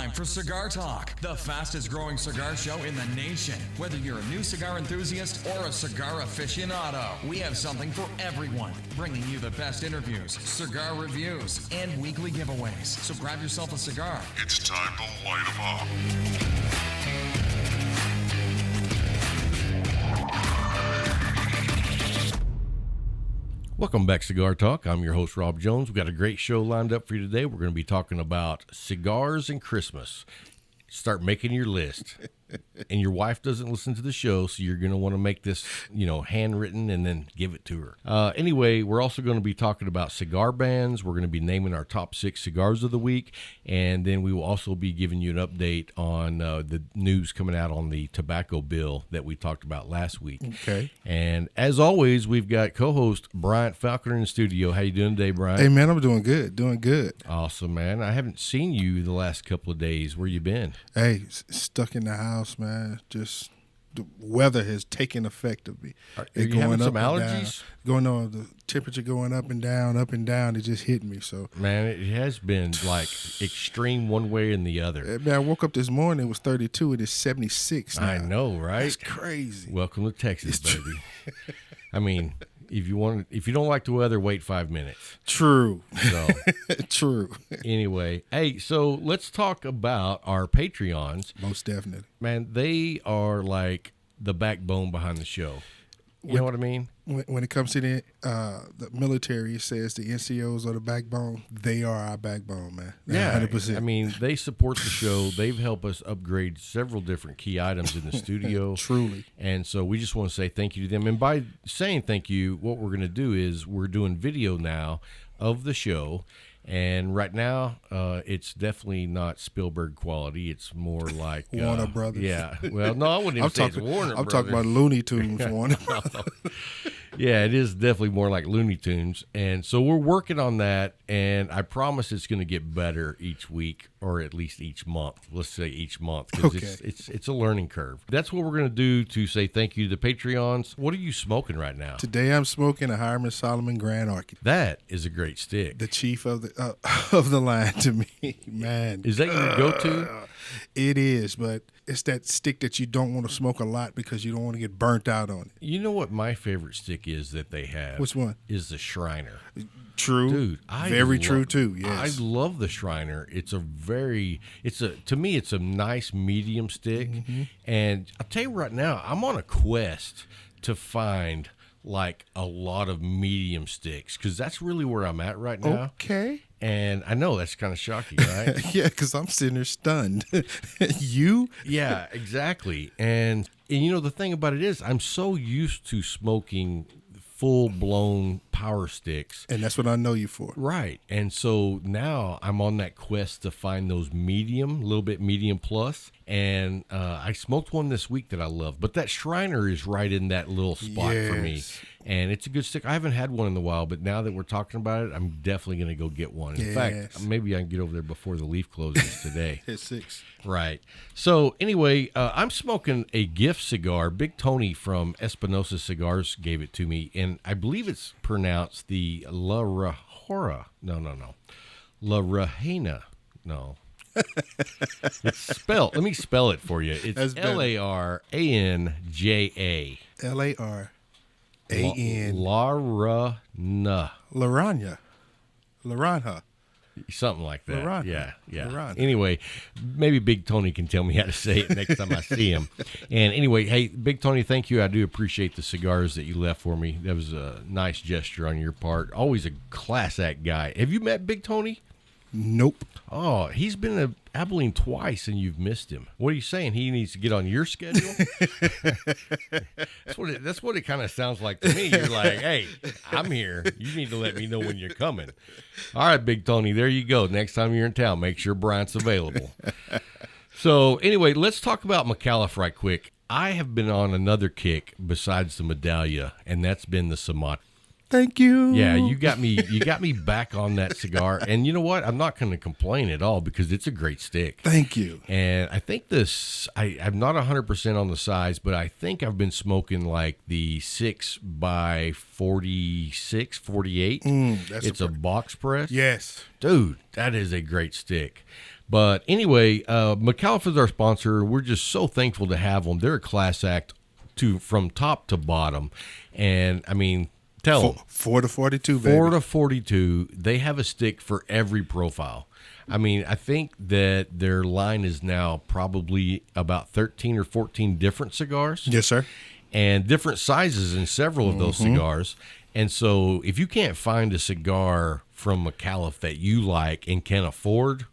time for Cigar Talk, the fastest growing cigar show in the nation. Whether you're a new cigar enthusiast or a cigar aficionado, we have something for everyone. Bringing you the best interviews, cigar reviews, and weekly giveaways. So grab yourself a cigar. It's time to light 'em up. Welcome back, Cigar Talk. I'm your host, Rob Jones. We've got a great show lined up for you today. We're going to be talking about cigars and Christmas. Start making your list. And your wife doesn't listen to the show, so you're going to want to make this, handwritten and then give it to her. Anyway, we're also going to be talking about cigar bands. We're going to be naming our top 6 cigars of the week, and then we will also be giving you an update on the news coming out on the tobacco bill that we talked about last week. Okay. And as always, we've got co-host Bryant Falconer in the studio. How you doing today, Bryant? Hey, man, I'm doing good. Awesome, man. I haven't seen you the last couple of days. Where you been? Hey, stuck in the house, man. Just the weather has taken effect of me. Are you having some allergies? Going on, the temperature going up and down. It just hit me. So, man, it has been like extreme one way and the other. Man, I woke up this morning. It was 32. It is 76 now. I know, right? It's crazy. Welcome to Texas, baby. I mean, if you don't like the weather, wait 5 minutes. True. So, true. Anyway, hey, so let's talk about our Patreons. Most definitely. Man, they are like the backbone behind the show. You know what I mean? When it comes to the military, it says the NCOs are the backbone. They are our backbone, man. Yeah, 100%. I mean, they support the show. They've helped us upgrade several different key items in the studio. Truly. And so we just want to say thank you to them. And by saying thank you, what we're going to do is we're doing video now of the show. And right now, it's definitely not Spielberg quality. It's more like Warner Brothers. Yeah. Well, no, I wouldn't even say it's Warner Brothers. I'm talking about Looney Tunes, Warner. Yeah, it is definitely more like Looney Tunes. And so we're working on that, and I promise it's going to get better each week, or at least each month. Let's say each month, because it's a learning curve. That's what we're going to do to say thank you to the Patreons. What are you smoking right now? Today I'm smoking a Hiram Solomon Grand Arctic. That is a great stick. The chief of the line to me, man. Is that your go-to? It is, but it's that stick that you don't want to smoke a lot because you don't want to get burnt out on it. You know what my favorite stick is that they have? Which one? Is the Shriner. True. Dude, very true too, yes. I love the Shriner. To me, it's a nice medium stick. Mm-hmm. And I'll tell you right now, I'm on a quest to find like a lot of medium sticks, because that's really where I'm at right now. Okay. And I know that's kind of shocking, right? Yeah, because I'm sitting there stunned. You? Yeah, exactly. And the thing about it is, I'm so used to smoking full-blown power sticks. And that's what I know you for. Right. And so now I'm on that quest to find those medium, a little bit medium plus. And I smoked one this week that I love. But that Shriner is right in that little spot for me. And it's a good stick. I haven't had one in a while, but now that we're talking about it, I'm definitely going to go get one. In fact, maybe I can get over there before the leaf closes today. It's 6. Right. So anyway, I'm smoking a gift cigar. Big Tony from Espinosa Cigars gave it to me, and I believe it's pronounced the La Rajora. No. La Rajena. No. It's spelled. Let me spell it for you. It's Laranja. Laranja. Laranja. Something like that. Laranja. Yeah. Laranja. Anyway, maybe Big Tony can tell me how to say it next time I see him. And anyway, hey, Big Tony, thank you. I do appreciate the cigars that you left for me. That was a nice gesture on your part. Always a class act guy. Have you met Big Tony? Nope. Oh, he's been to Abilene twice, and you've missed him. What are you saying? He needs to get on your schedule? That's what it kind of sounds like to me. You're like, hey, I'm here. You need to let me know when you're coming. All right, Big Tony, there you go. Next time you're in town, make sure Bryant's available. So anyway, let's talk about McAuliffe right quick. I have been on another kick besides the Medallia, and that's been the Sumatra. Thank you. Yeah, you got me back on that cigar. And you know what? I'm not going to complain at all, because it's a great stick. Thank you. And I think I'm not 100% on the size, but I think I've been smoking like the 6x46, 48. It's a box press. Yes. Dude, that is a great stick. But anyway, McAuliffe is our sponsor. We're just so thankful to have them. They're a class act from top to bottom. And, I mean, tell them. 4 to 42, baby. 4 to 42. They have a stick for every profile. I mean, I think that their line is now probably about 13 or 14 different cigars. Yes, sir. And different sizes in several of those cigars. And so if you can't find a cigar from McAuliffe that you like and can afford,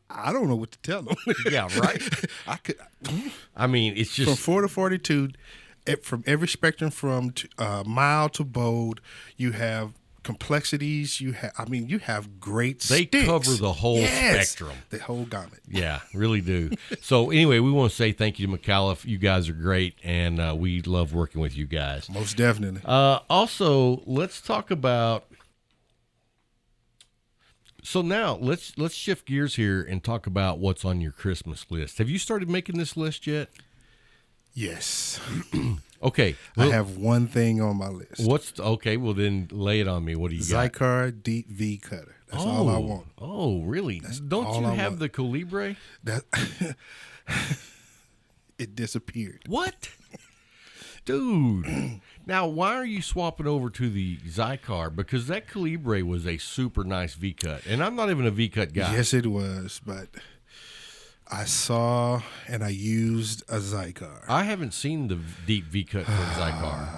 I don't know what to tell them. yeah, right. I mean, it's just From 4 to 42, from every spectrum, from mild to bold, you have complexities. You have great they sticks. cover the whole spectrum. The whole gamut. Yeah, really do. So anyway, we want to say thank you to McAuliffe. You guys are great, and we love working with you guys. Most definitely. Also, let's talk about. So now let's shift gears here and talk about what's on your Christmas list. Have you started making this list yet? Yes. Okay. I have one thing on my list. Okay, well then lay it on me. What do you got? Cigar Deep V Cutter. That's all I want. Oh, really? Don't all you I have want. the Calibre? That it disappeared. What? Dude. Now, why are you swapping over to the Zycar? Because that Calibre was a super nice V-cut. And I'm not even a V-cut guy. Yes, it was, but I saw and I used a Zycar. I haven't seen the deep V-cut for a Zycar.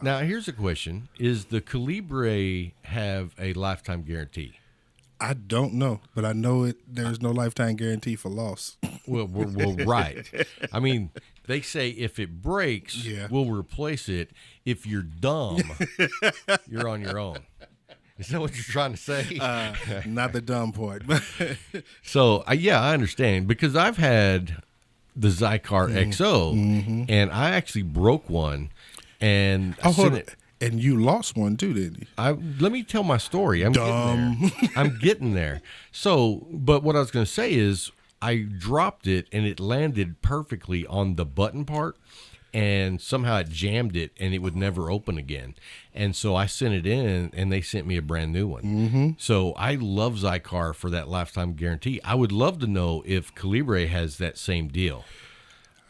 Now, here's a question. Is the Calibre have a lifetime guarantee? I don't know, but I know there's no lifetime guarantee for loss. Well, right. I mean, they say if it breaks, we'll replace it. If you're dumb, you're on your own. Is that what you're trying to say? Not the dumb part. So, I understand. Because I've had the Zycar XO, and I actually broke one. And I sent it. And you lost one too, didn't you? Let me tell my story. I'm getting there. So, but what I was going to say is I dropped it and it landed perfectly on the button part, and somehow it jammed it and it would never open again. And so I sent it in and they sent me a brand new one. So I love Zycar for that lifetime guarantee. I would love to know if Calibre has that same deal.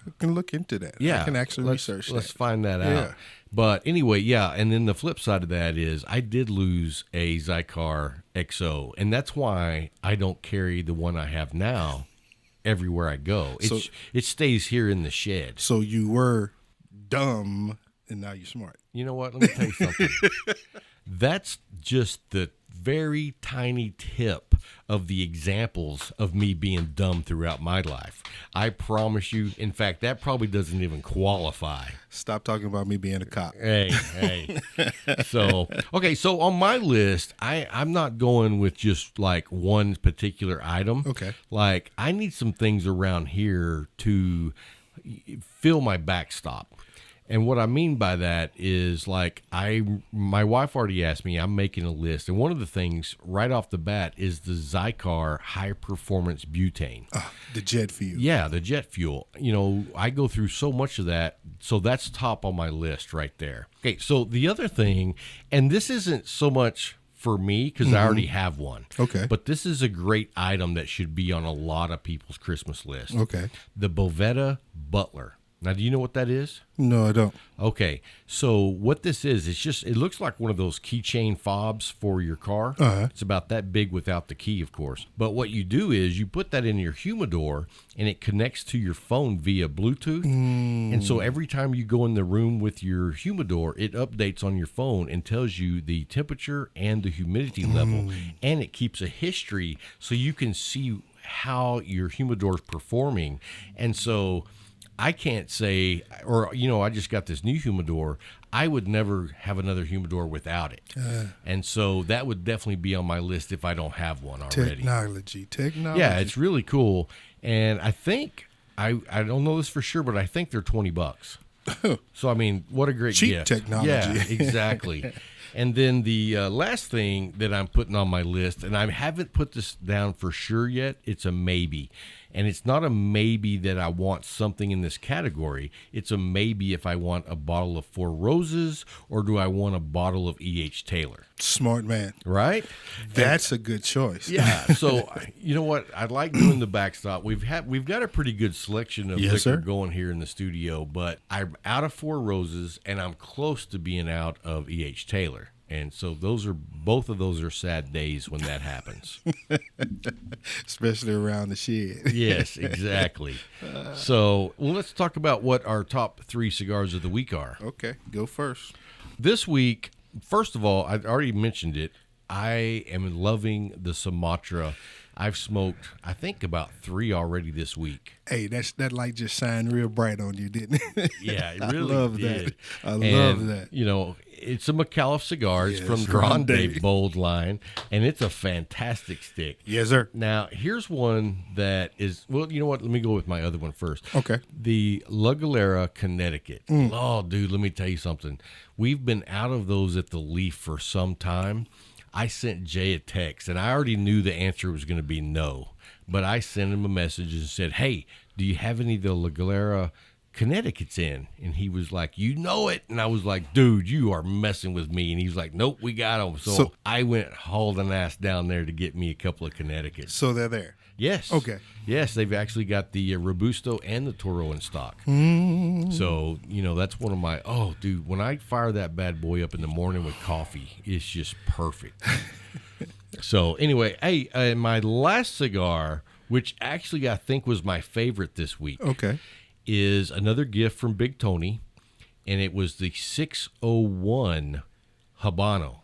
I can look into that. Yeah. I can actually research that. Let's find that out. But anyway, and then the flip side of that is I did lose a Zycar XO, and that's why I don't carry the one I have now everywhere I go. It stays here in the shed. So you were dumb, and now you're smart. You know what? Let me tell you something. That's just the very tiny tip of the examples of me being dumb throughout my life. I promise you. In fact, that probably doesn't even qualify. Stop talking about me being a cop. Hey. So on my list, I'm not going with just like one particular item. Okay. Like I need some things around here to fill my backstop. And what I mean by that is like my wife already asked me, I'm making a list. And one of the things right off the bat is the Zycar high performance butane. The jet fuel. Yeah, the jet fuel. You know, I go through so much of that. So that's top on my list right there. Okay, so the other thing, and this isn't so much for me because I already have one. Okay. But this is a great item that should be on a lot of people's Christmas list. Okay. The Bovetta Butler. Now, do you know what that is? No, I don't. Okay, so what this is, it looks like one of those keychain fobs for your car. It's about that big without the key, of course. But what you do is you put that in your humidor, and it connects to your phone via Bluetooth. And so every time you go in the room with your humidor, it updates on your phone and tells you the temperature and the humidity level. And it keeps a history so you can see how your humidor is performing. And so I can't say, or, I just got this new humidor. I would never have another humidor without it. And so that would definitely be on my list if I don't have one already. Technology. Yeah, it's really cool. And I think, I don't know this for sure, but I think they're $20. So, I mean, what a great cheap gift. technology. Yeah, exactly. And then the last thing that I'm putting on my list, and I haven't put this down for sure yet, it's a maybe. And it's not a maybe that I want something in this category. It's a maybe if I want a bottle of Four Roses or do I want a bottle of E.H. Taylor. Smart man. Right? That's a good choice. Yeah. So you know what? I like doing the backstop. We've got a pretty good selection of Yes, liquor sir. going here in the studio, but I'm out of Four Roses and I'm close to being out of E.H. Taylor. And so both of those are sad days when that happens. Especially around the shed. Yes, exactly. So let's talk about what our top 3 cigars of the week are. Okay, go first. This week, first of all, I already mentioned it. I am loving the Sumatra. I've smoked, I think, about 3 already this week. Hey, that light just shined real bright on you, didn't it? Yeah, it really I love did. that. I love that. You know, it's a McAuliffe cigar. It's Yes, from Grande Grande. Bold line, and it's a fantastic stick. Yes, sir. Now, here's one that is, well, you know what? Let me go with my other one first. Okay. The La Galera, Connecticut. Oh, dude, let me tell you something. We've been out of those at the Leaf for some time. I sent Jay a text, and I already knew the answer was going to be no. But I sent him a message and said, hey, do you have any of the La Galera Connecticut's in? And he was like, you know it. And I was like, dude, you are messing with me. And he was like, nope, we got them. So I went hauled an ass down there to get me a couple of Connecticut's. So they're there. Yes. Okay. Yes, they've actually got the Robusto and the Toro in stock. So, you know, that's one of my, oh, dude, when I fire that bad boy up in the morning with coffee, it's just perfect. So, anyway, hey, my last cigar, which actually I think was my favorite this week, Okay. is another gift from Big Tony, and it was the 601 Habano.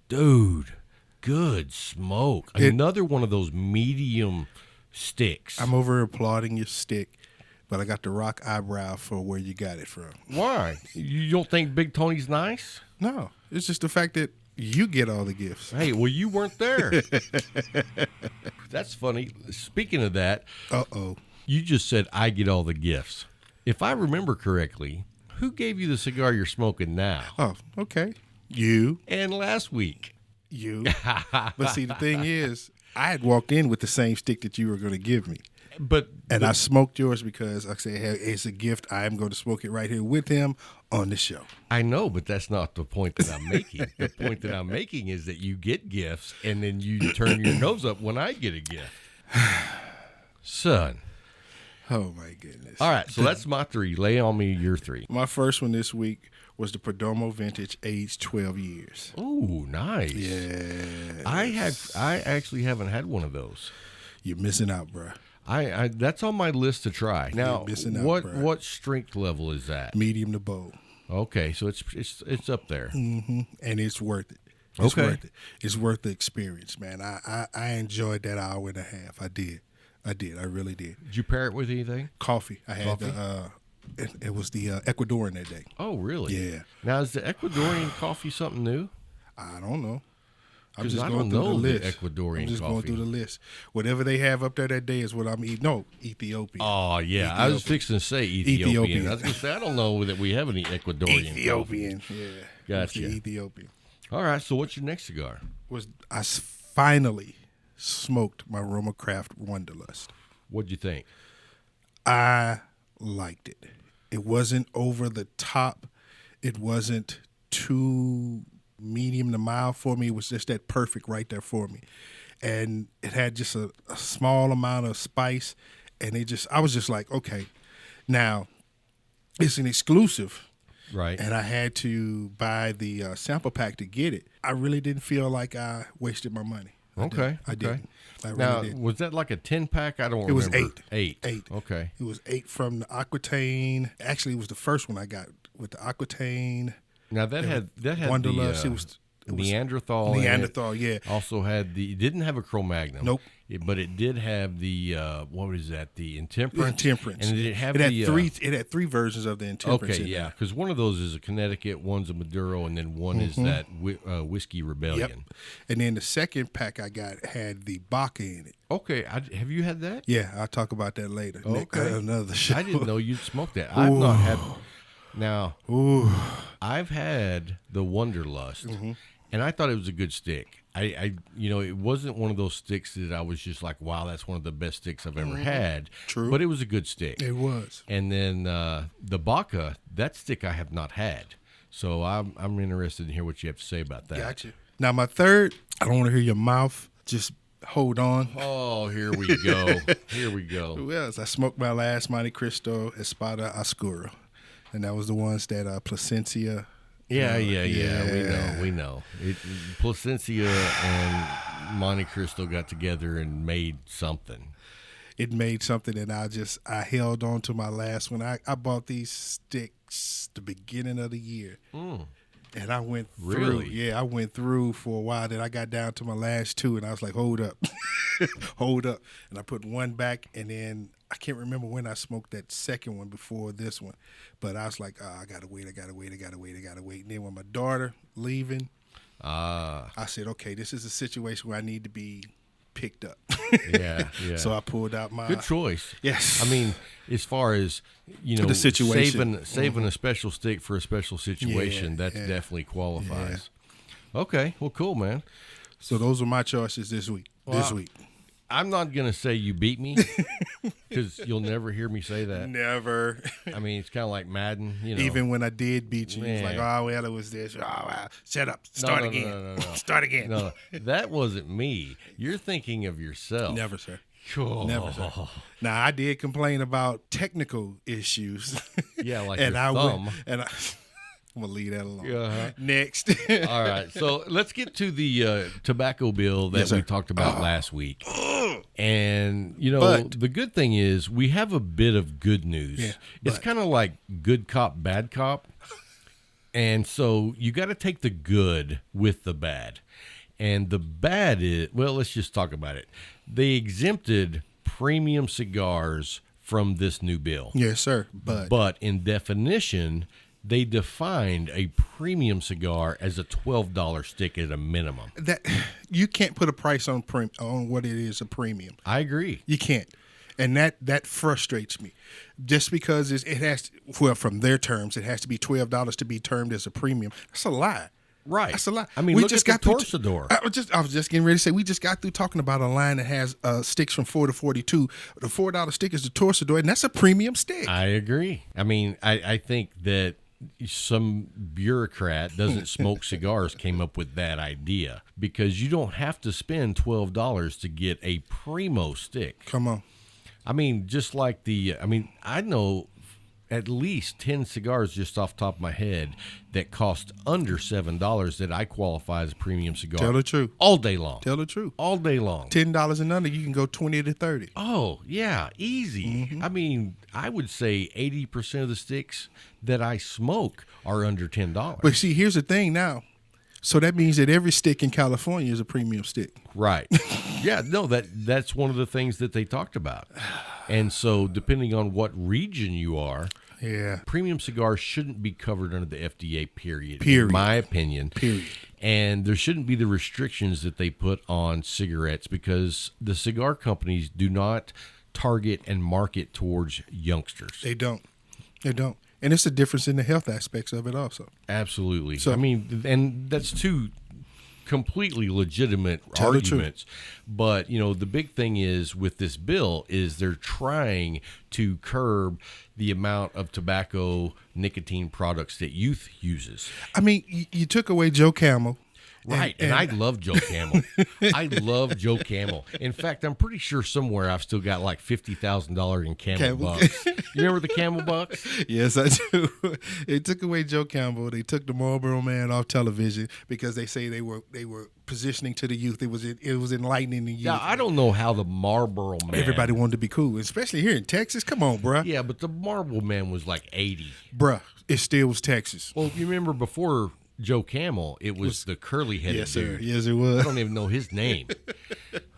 Dude, good smoke. Another one of those medium sticks. I'm over applauding your stick, but I got the rock eyebrow for where you got it from. Why? You don't think Big Tony's nice? No, it's just the fact that you get all the gifts. Hey, well, you weren't there. That's funny. Speaking of that, Uh-oh. you just said I get all the gifts. If I remember correctly, who gave you the cigar you're smoking now? Oh, okay. You. And last week. But see, the thing is, I had walked in with the same stick that you were going to give me. And I smoked yours because I said, hey, it's a gift. I am going to smoke it right here with him on the show. I know, but that's not the point that I'm making. The point that I'm making is that you get gifts and then you turn your nose up when I get a gift. Son. Oh, my goodness. All right, so that's my 3. Lay on me your 3. My first one this week was the Perdomo Vintage, aged 12 years. Ooh, nice. Yeah. I actually haven't had one of those. You're missing out, bro. I that's on my list to try. Now, missing out, what bro. what strength level is that? Medium to bold. Okay, so it's up there. And it's worth it. It's Okay. worth it. It's worth the experience, man. I enjoyed that hour and a half. I did. I really did. Did you pair it with anything? Coffee. I had it was the Ecuadorian that day. Oh, really? Yeah. Now, is the Ecuadorian coffee something new? I don't know. I'm 'Cause just I going don't through know the the list. Ecuadorian I'm just going coffee. through the list. Whatever they have up there that day is what I'm eating. No, Ethiopian. Oh, yeah. I was fixing to say Ethiopian. Ethiopian. I was going to say, I don't know that we have any Ecuadorian Ethiopian. coffee. Yeah. Gotcha. It's the Ethiopian. All right, so what's your next cigar? I finally smoked my Roma Craft Wanderlust. What'd you think? I liked it. It wasn't over the top. It wasn't too medium to mild for me. It was just that perfect right there for me. And it had just a small amount of spice. And I was just like, okay, now it's an exclusive. Right. And I had to buy the sample pack to get it. I really didn't feel like I wasted my money. I didn't. I really Now, didn't. was that like a 10-pack? I don't remember. It was 8. 8. Okay. It was 8 from the Aquitaine. Actually, it was the first one I got with the Aquitaine. Now, that had Wanderlust. the It was Neanderthal. in it. Neanderthal, yeah. Also had it didn't have a Cro-Magnon. Nope. But it did have the, what was that? The Intemperance. Intemperance. And did it have it had the three. It had 3 versions of the Intemperance. Okay, in yeah, there. because one of those is a Connecticut, one's a Maduro, and then one is that Whiskey Rebellion. Yep. And then the second pack I got had the Baca in it. Okay, have you had that? Yeah, I'll talk about that later. Okay. Another show. I didn't know you'd smoked that. I've not had. Now, I've had the Wanderlust, and I thought it was a good stick. It wasn't one of those sticks that I was just like, wow, that's one of the best sticks I've ever had. True. But it was a good stick. It was. And then the Baca, that stick I have not had. So I'm interested to hear what you have to say about that. Gotcha. Now, my third, I don't want to hear your mouth. Just hold on. Oh, here we go. Here we go. Well, I smoked my last Monte Cristo Espada Oscuro. And that was the ones that Plasencia. Yeah. We know. Plasencia and Monte Cristo got together and made something. It made something, and I held on to my last one. I bought these sticks the beginning of the year. And I went through. Really? Yeah, I went through for a while. Then I got down to my last two, and I was like, hold up. Hold up. And I put one back, and then I can't remember when I smoked that second one before this one. But I was like, I got to wait. And then when my daughter leaving, I said, okay, this is a situation where I need to be picked up. Yeah. So I pulled out my... Good choice. Yes. I mean, as far as, the situation. saving a special stick for a special situation, that definitely qualifies. Yeah. Okay. Well, cool, man. So those are my choices this week. I'm not going to say you beat me because you'll never hear me say that. Never. I mean, it's kind of like Madden. Even when I did beat you, it's like, oh, well, it was this. Oh, well, shut up. Start again. No. Start again. No, that wasn't me. You're thinking of yourself. Never, sir. Cool. Never, sir. Now, I did complain about technical issues. Yeah, like and your I thumb. I'm going to leave that alone. Uh-huh. Next. All right. So let's get to the tobacco bill that we talked about last week. And, the good thing is we have a bit of good news. Yeah, it's kind of like good cop, bad cop. And so you got to take the good with the bad. And the bad is, well, let's just talk about it. They exempted premium cigars from this new bill. Yes, sir. But in definition, they defined a premium cigar as a $12 stick at a minimum. That you can't put a price on what it is a premium. I agree. You can't. And that frustrates me. Just because it has to, from their terms, it has to be $12 to be termed as a premium. That's a lie. Right. That's a lie. I mean, we look just at the got Torsador. I was just getting ready to say, we just got through talking about a line that has sticks from 4 to 42. The $4 stick is the Torsador, and that's a premium stick. I agree. I mean, I think that some bureaucrat doesn't smoke cigars came up with that idea because you don't have to spend $12 to get a primo stick. Come on. I mean, just like I know at least 10 cigars just off the top of my head that cost under $7 that I qualify as a premium cigar. Tell the truth. All day long. Tell the truth. All day long. $10 and under, you can go 20 to 30. Oh, yeah, easy. Mm-hmm. I mean, I would say 80% of the sticks that I smoke are under $10. But see, here's the thing now. So that means that every stick in California is a premium stick. Right. Yeah, no, that's one of the things that they talked about. And so depending on what region you are, premium cigars shouldn't be covered under the FDA, period. In my opinion. Period. And there shouldn't be the restrictions that they put on cigarettes because the cigar companies do not target and market towards youngsters. They don't. And it's a difference in the health aspects of it also. Absolutely. So, I mean, and that's two completely legitimate arguments. But, the big thing is with this bill is they're trying to curb the amount of tobacco nicotine products that youth uses. I mean, you took away Joe Camel. Right, and I love Joe Camel. I love Joe Camel. In fact, I'm pretty sure somewhere I've still got like $50,000 in Camel bucks. You remember the Camel bucks? Yes, I do. They took away Joe Campbell. They took the Marlboro Man off television because they say they were positioning to the youth. It was enlightening the youth. Yeah, I don't know how the Marlboro Man. Everybody wanted to be cool, especially here in Texas. Come on, bruh. Yeah, but the Marlboro Man was like 80. Bruh, it still was Texas. Well, you remember before Joe Camel, it was the curly-headed dude. Yes, it was. I don't even know his name.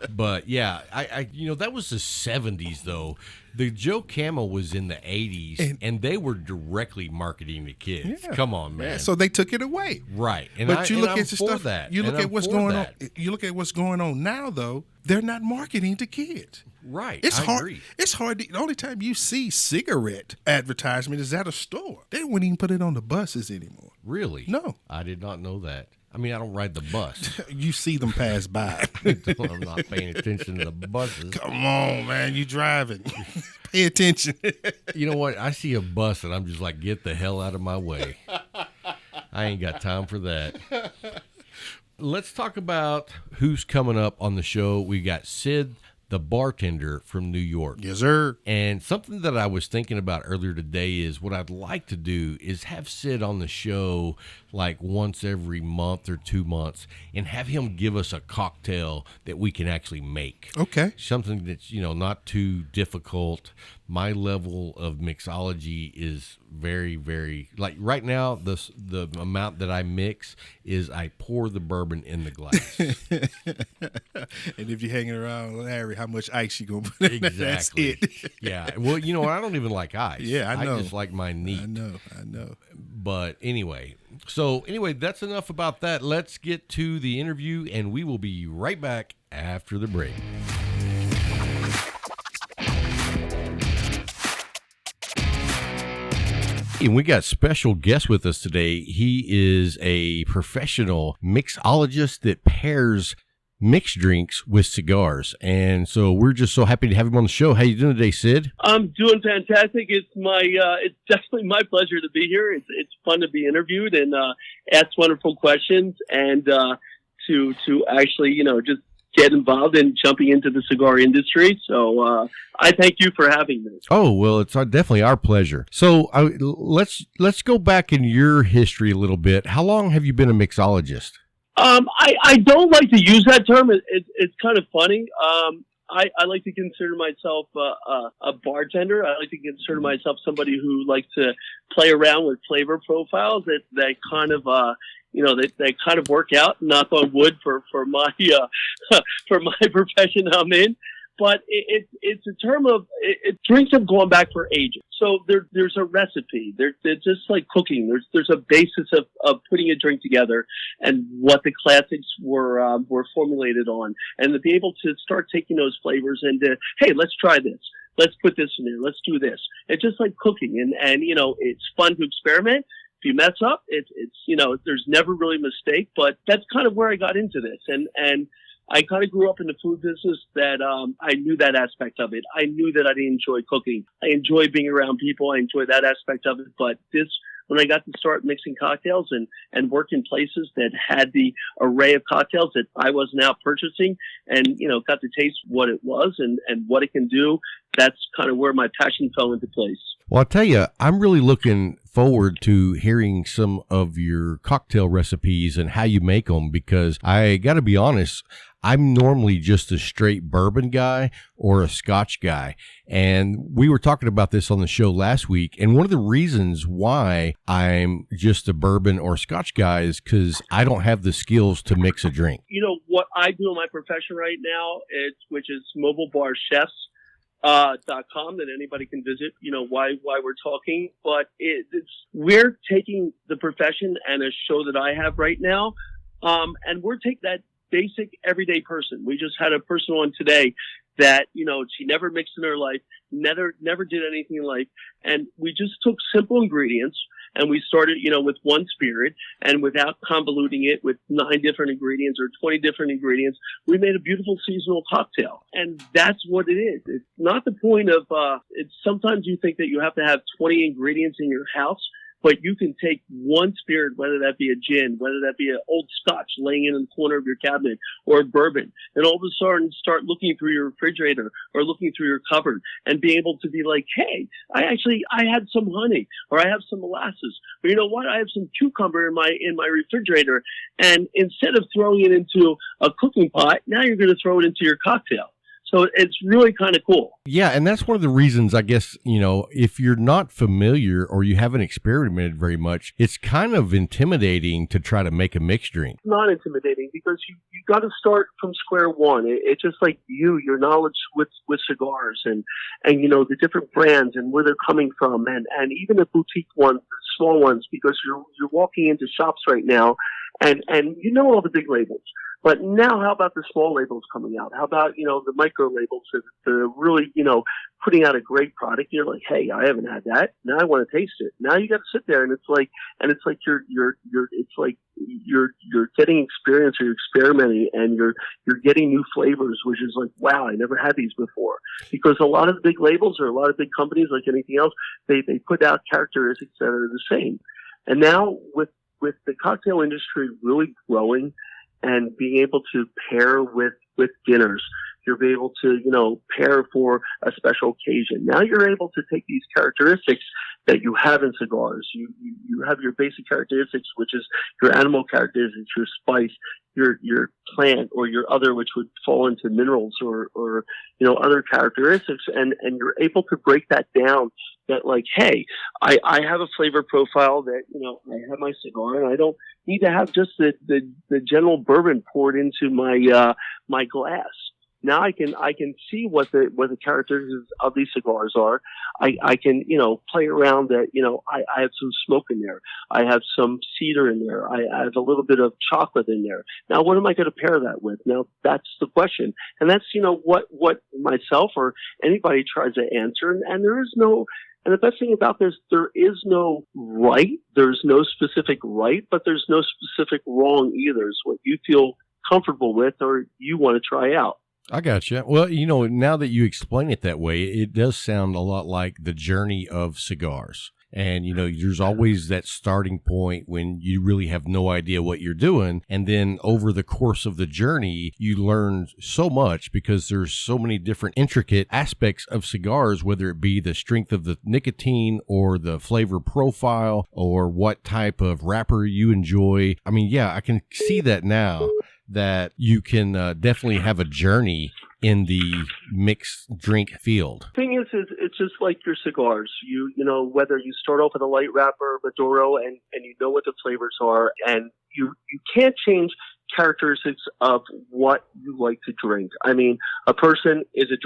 But, yeah, I that was the 70s, though. The Joe Camel was in the 80s, and they were directly marketing to kids. Yeah. Come on, man. Yeah, so they took it away. Right. But you look at the stuff. You look at what's going on. You look at what's going on now, though. They're not marketing to kids. Right. It's I hard. agree. It's hard. The only time you see cigarette advertisement is at a store. They wouldn't even put it on the buses anymore. Really? No. I did not know that. I mean, I don't ride the bus. You see them pass by. I'm not paying attention to the buses. Come on, man. You driving. Pay attention. You know what? I see a bus and I'm just like, get the hell out of my way. I ain't got time for that. Let's talk about who's coming up on the show. We got Sid the Bartender from New York. Yes, sir. And something that I was thinking about earlier today is what I'd like to do is have Sid on the show like once every month or 2 months and have him give us a cocktail that we can actually make. Okay. Something that's, not too difficult. My level of mixology is very, very, like right now, the amount that I mix is I pour the bourbon in the glass. And if you're hanging around Larry, how much ice you going to put in? Exactly. That's it. Yeah. Well, I don't even like ice. Yeah, I know. I just like mine neat. I know. But anyway, that's enough about that. Let's get to the interview, and we will be right back after the break. And we got special guest with us today. He is a professional mixologist that pairs mixed drinks with cigars. And so we're just so happy to have him on the show. How you doing today, Sid? I'm doing fantastic. It's it's definitely my pleasure to be here. It's fun to be interviewed and ask wonderful questions and to actually, just get involved in jumping into the cigar industry. So I thank you for having me. Oh, well, it's definitely our pleasure. So let's go back in your history a little bit. How long have you been a mixologist? I don't like to use that term. It's kind of funny. I like to consider myself a bartender. I like to consider myself somebody who likes to play around with flavor profiles that kind of they kind of work out. Knock on wood for my for my profession I'm in. But it's a term of drinks have gone back for ages. So there's a recipe. They're just like cooking. There's a basis of putting a drink together and what the classics were formulated on, and to be able to start taking those flavors and hey, let's try this. Let's put this in there. Let's do this. It's just like cooking, and it's fun to experiment. If you mess up, it's there's never really a mistake. But that's kind of where I got into this, and I kind of grew up in the food business that I knew that aspect of it. I knew that I didn't enjoy cooking. I enjoy being around people. I enjoy that aspect of it. But when I got to start mixing cocktails and work in places that had the array of cocktails that I was now purchasing and, got to taste what it was and what it can do, that's kind of where my passion fell into place. Well, I'll tell you, I'm really looking forward to hearing some of your cocktail recipes and how you make them, because I got to be honest, I'm normally just a straight bourbon guy or a Scotch guy. And we were talking about this on the show last week. And one of the reasons why I'm just a bourbon or Scotch guy is because I don't have the skills to mix a drink. What I do in my profession right now, which is Mobile Bar Chefs. .com that anybody can visit, why we're talking, but we're taking the profession and a show that I have right now, and we're taking that basic everyday person. We just had a person on today that, she never mixed in her life, never did anything in life. And we just took simple ingredients and we started, with one spirit, and without convoluting it with 9 different ingredients or 20 different ingredients, we made a beautiful seasonal cocktail. And that's what it is. It's not the point of, sometimes you think that you have to have 20 ingredients in your house, but you can take one spirit, whether that be a gin, whether that be an old Scotch laying in the corner of your cabinet, or a bourbon, and all of a sudden start looking through your refrigerator or looking through your cupboard and be able to be like, hey, I had some honey, or I have some molasses, or you know what, I have some cucumber in my refrigerator. And instead of throwing it into a cooking pot, now you're going to throw it into your cocktail. So it's really kind of cool. Yeah, and that's one of the reasons, I guess, if you're not familiar or you haven't experimented very much, it's kind of intimidating to try to make a mixed drink. It's not intimidating because you got to start from square one. It's just like your knowledge with cigars and the different brands and where they're coming from, and even the boutique ones, the small ones, because you're walking into shops right now and all the big labels. But now, how about the small labels coming out? How about, the micro labels that are really, putting out a great product? You're like, hey, I haven't had that. Now I want to taste it. Now you got to sit there, and it's like you're getting experience, or you're experimenting, and you're getting new flavors, which is like, wow, I never had these before. Because a lot of the big labels or a lot of big companies, like anything else, they put out characteristics that are the same. And now with the cocktail industry really growing and being able to pair with dinners, you'll be able to, pair for a special occasion. Now you're able to take these characteristics that you have in cigars. You have your basic characteristics, which is your animal characteristics, your spice, your plant, or your other, which would fall into minerals or other characteristics. And you're able to break that down that, like, hey, I have a flavor profile that, I have my cigar, and I don't need to have just the general bourbon poured into my glass. Now I can see what the characteristics of these cigars are. I can, play around that, I have some smoke in there. I have some cedar in there. I have a little bit of chocolate in there. Now, what am I going to pair that with? Now, that's the question. And that's, what myself or anybody tries to answer. And there is no, and the best thing about this, there is no right. There's no specific right, but there's no specific wrong either. It's what you feel comfortable with or you want to try out. I gotcha. Well, now that you explain it that way, it does sound a lot like the journey of cigars. And, there's always that starting point when you really have no idea what you're doing. And then over the course of the journey, you learn so much because there's so many different intricate aspects of cigars, whether it be the strength of the nicotine or the flavor profile or what type of wrapper you enjoy. I mean, yeah, I can see that now, that you can definitely have a journey in the mixed drink field. Thing is it's just like your cigars. You whether you start off with a light wrapper, Maduro, and you know what the flavors are, and you can't change characteristics of what you like to drink. I mean, a person is a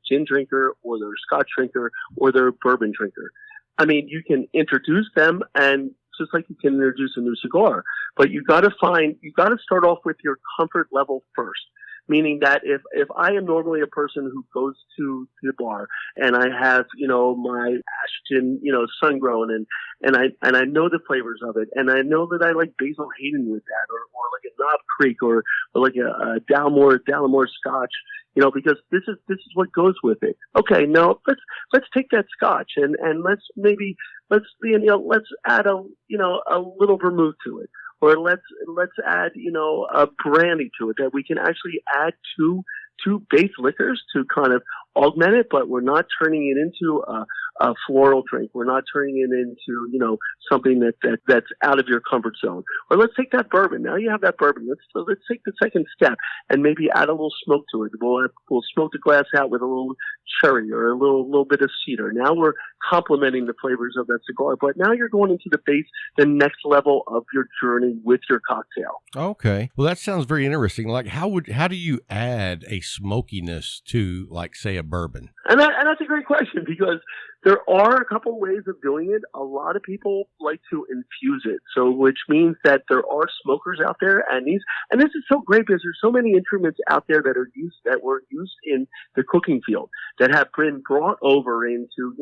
gin drinker, or they're a scotch drinker, or they're a bourbon drinker. I mean, you can introduce them, and just like you can introduce a new cigar, but you got to start off with your comfort level first. Meaning that if I am normally a person who goes to the bar and I have, my Ashton, sun-grown and I know the flavors of it, and I know that I like Basil Hayden with that, or like a Knob Creek or like a Dallimore Scotch, because this is what goes with it. Okay, now let's take that Scotch and let's add a little vermouth to it. Or let's add, a brandy to it, that we can actually add two base liquors to kind of augment it, but we're not turning it into a floral drink. We're not turning it into, something that's out of your comfort zone. Or let's take that bourbon. Now you have that bourbon. Let's take the second step and maybe add a little smoke to it. We'll smoke the glass out with a little cherry or a little bit of cedar. Now we're complementing the flavors of that cigar, but now you're going into the next level of your journey with your cocktail. Okay. Well, that sounds very interesting. Like, how do you add a smokiness to, like, say, a bourbon? And that's a great question, because there are a couple ways of doing it. A lot of people like to infuse it, so which means that there are smokers out there, and this is so great because there's so many instruments out there that were used in the cooking field that have been brought over into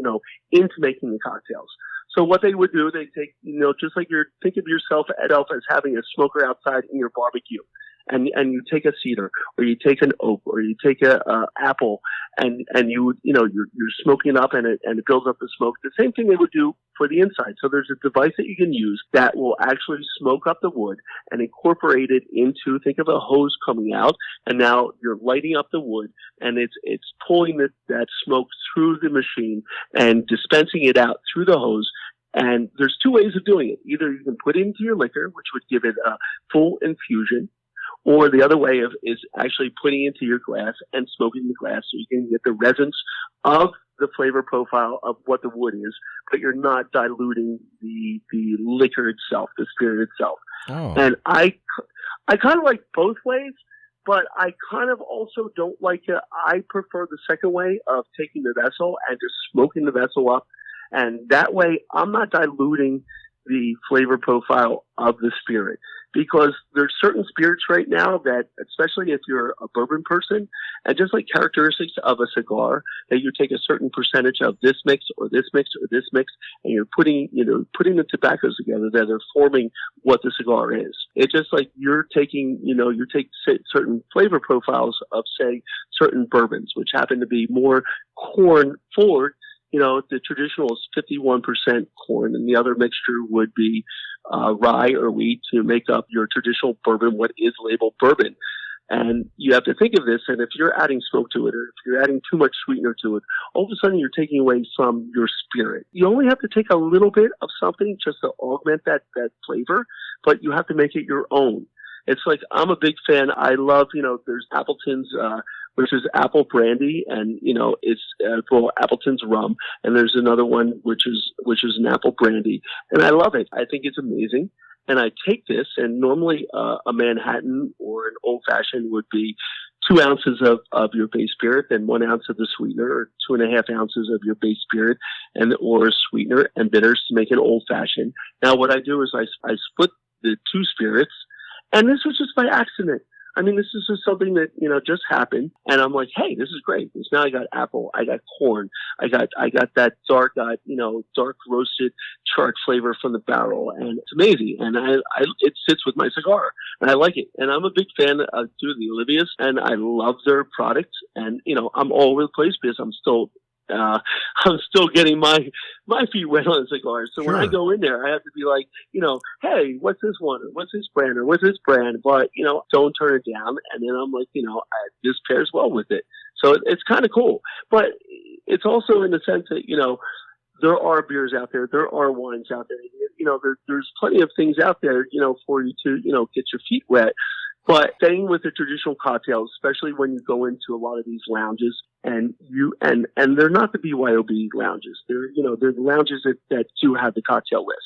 making the cocktails. So what they would do, they take, just like think of yourself, Ed Elf, as having a smoker outside in your barbecue. And you take a cedar, or you take an oak, or you take a apple, and you're smoking it up, and it builds up the smoke. The same thing they would do for the inside. So there's a device that you can use that will actually smoke up the wood and incorporate it into, think of a hose coming out, and now you're lighting up the wood, and it's pulling that smoke through the machine and dispensing it out through the hose. And there's two ways of doing it. Either you can put it into your liquor, which would give it a full infusion, or the other way is actually putting it into your glass and smoking the glass, so you can get the resonance of the flavor profile of what the wood is, but you're not diluting the liquor itself, the spirit itself. Oh. And I kind of like both ways, but I kind of also don't like it. I prefer the second way of taking the vessel and just smoking the vessel up, and that way I'm not diluting the flavor profile of the spirit. because there's certain spirits right now that, especially if you're a bourbon person, and just like characteristics of a cigar, that you take a certain percentage of this mix or this mix or this mix, and you're putting the tobaccos together that are forming what the cigar is. It's just like you're taking, you take certain flavor profiles of, say, certain bourbons, which happen to be more corn forward. The traditional is 51% corn, and the other mixture would be rye or wheat to make up your traditional bourbon, what is labeled bourbon. And you have to think of this, and if you're adding smoke to it, or if you're adding too much sweetener to it, all of a sudden you're taking away from your spirit. You only have to take a little bit of something just to augment that flavor, but you have to make it your own. It's like, I'm a big fan. I love, there's Appleton's, which is apple brandy, and it's Appleton's rum, and there's another one which is an apple brandy, and I love it. I think it's amazing, and I take this, and normally a Manhattan or an old fashioned would be 2 ounces of your base spirit and 1 ounce of the sweetener, or 2.5 ounces of your base spirit or sweetener and bitters to make an old fashioned. Now what I do is I split the 2 spirits, and this was just by accident. I mean, this is just something that, just happened. And I'm like, hey, this is great. Because now I got apple, I got corn, I got that dark roasted charred flavor from the barrel. And it's amazing. And it sits with my cigar, and I like it. And I'm a big fan of the Olivias, and I love their products. And, I'm all over the place because I'm still getting my feet wet on cigars. So Sure. When I go in there, I have to be like, hey, what's this one? Or what's this brand? Or what's this brand? But, don't turn it down. And then I'm like, this pairs well with it. So it's kind of cool. But it's also in the sense that, there are beers out there. There are wines out there. There's plenty of things out there, for you to, get your feet wet. But staying with the traditional cocktails, especially when you go into a lot of these lounges, and they're not the BYOB lounges. They're the lounges that do have the cocktail list.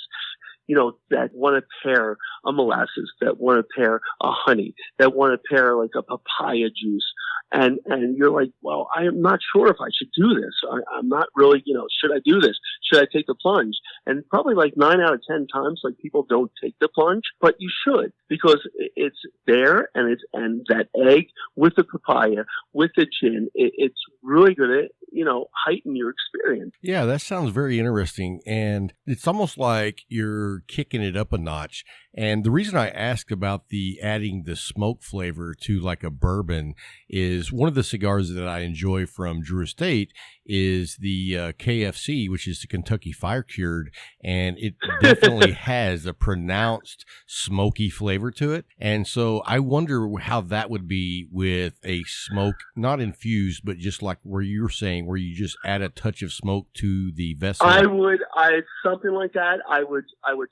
That want to pair a molasses, that want to pair a honey, that want to pair like a papaya juice. And you're like, well, I am not sure if I should do this. I'm not really, should I do this? Should I take the plunge? And probably like 9 out of 10 times, like, people don't take the plunge, but you should, because it's there, and that egg with the papaya, with the gin, it's really going to, heighten your experience. Yeah, that sounds very interesting. And it's almost like you're kicking it up a notch. And the reason I asked about adding the smoke flavor to like a bourbon is one of the cigars that I enjoy from Drew Estate is the KFC, which is the Kentucky Fire Cured. And it definitely has a pronounced smoky flavor to it. And so I wonder how that would be with a smoke, not infused, but just like where you're saying, where you just add a touch of smoke to the vessel. Something like that. I would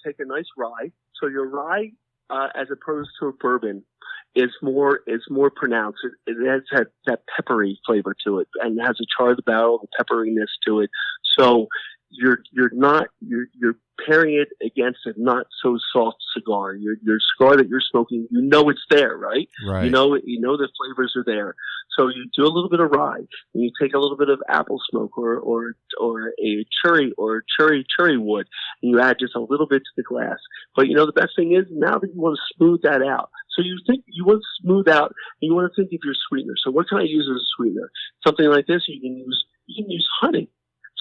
take a nice rye. So your rye, as opposed to a bourbon, is more pronounced. It has that peppery flavor to it, and it has a char of the barrel, the pepperiness to it. So you're pairing it against a not so soft cigar. Your cigar that you're smoking, it's there, right? Right. You know the flavors are there. So you do a little bit of rye, and you take a little bit of apple smoke or a cherry wood, and you add just a little bit to the glass. But the best thing is, now that you want to smooth that out. So you think you want to smooth out, and you want to think of your sweetener. So what can I use as a sweetener? Something like this, you can use honey.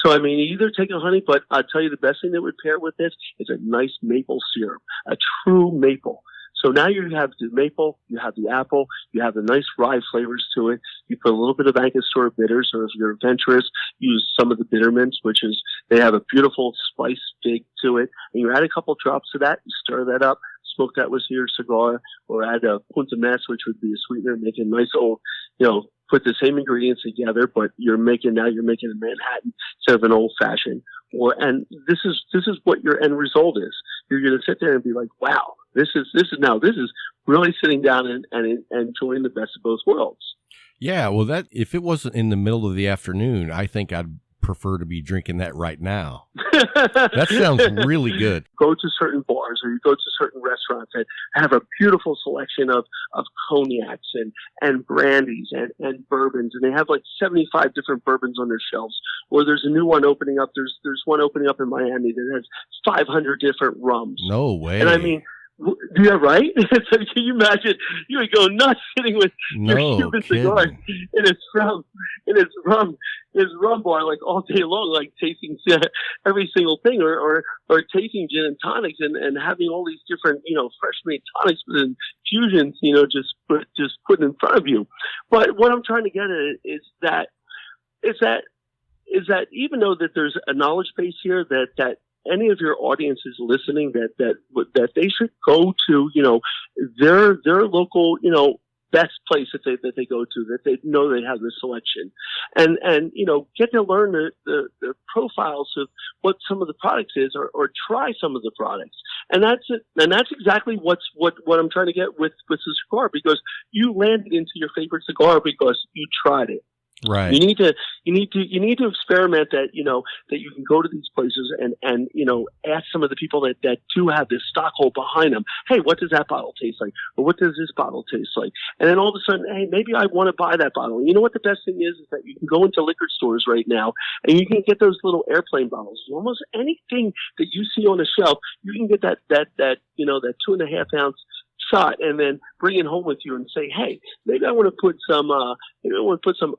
So, you either take a honey, but I'll tell you the best thing that would pair with this is a nice maple syrup, a true maple. So now you have the maple, you have the apple, you have the nice rye flavors to it. You put a little bit of Angostura bitters, or if you're adventurous, use some of the bittermints, which is, they have a beautiful spice fig to it. And you add a couple drops of that, you stir that up, smoke that with your cigar, or add a punta mes, which would be a sweetener, make a nice old, put the same ingredients together, but you're making a Manhattan instead of an old fashioned. And this is what your end result is. You're going to sit there and be like, wow, this is really sitting down and enjoying the best of both worlds. Yeah, well, if it wasn't in the middle of the afternoon, I think I'd prefer to be drinking that right now. That sounds really good. Go to certain bars, or you go to certain restaurants that have a beautiful selection of cognacs and brandies and bourbons, and they have like 75 different bourbons on their shelves. Or there's a new one opening up. There's one opening up in Miami that has 500 different rums. No way. And Yeah, right. So can you imagine? You would go nuts sitting with your Cuban cigars in his rum bar like all day long, like tasting every single thing, or tasting gin and tonics, and having all these different fresh made tonics and fusions, just put in front of you. But what I'm trying to get at is that even though that there's a knowledge base here that any of your audiences listening that they should go to their local best place that they go to, that they know they have the selection, and get to learn the profiles of what some of the products is, or try some of the products. And that's it. And that's exactly what I'm trying to get with the cigar, because you landed into your favorite cigar because you tried it. Right. You need to experiment that you can go to these places and ask some of the people that do have this stockhold behind them. Hey, what does that bottle taste like? Or what does this bottle taste like? And then all of a sudden, hey, maybe I want to buy that bottle. And you know what the best thing is that you can go into liquor stores right now and you can get those little airplane bottles. Almost anything that you see on the shelf, you can get that 2.5 ounce shot and then bring it home with you and say, hey, maybe I want to put some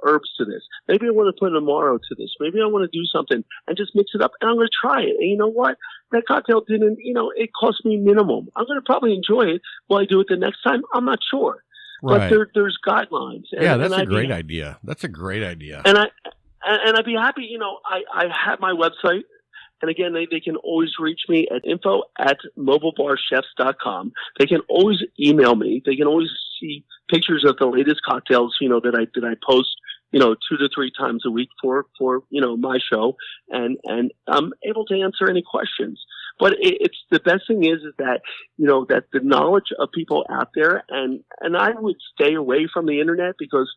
herbs to this. Maybe I want to put an Amaro to this. Maybe I want to do something and just mix it up, and I'm going to try it. And you know what? That cocktail didn't, it cost me minimum. I'm going to probably enjoy it. Will I do it the next time? I'm not sure. Right. But there's guidelines. That's a great idea. That's a great idea. And I'd be happy, I have my website. And again, they can always reach me at info@mobilebarchefs.com. They can always email me. They can always see pictures of the latest cocktails, that I post, 2 to 3 times a week for my show. And I'm able to answer any questions. But it's the best thing is that, that the knowledge of people out there, and I would stay away from the internet, because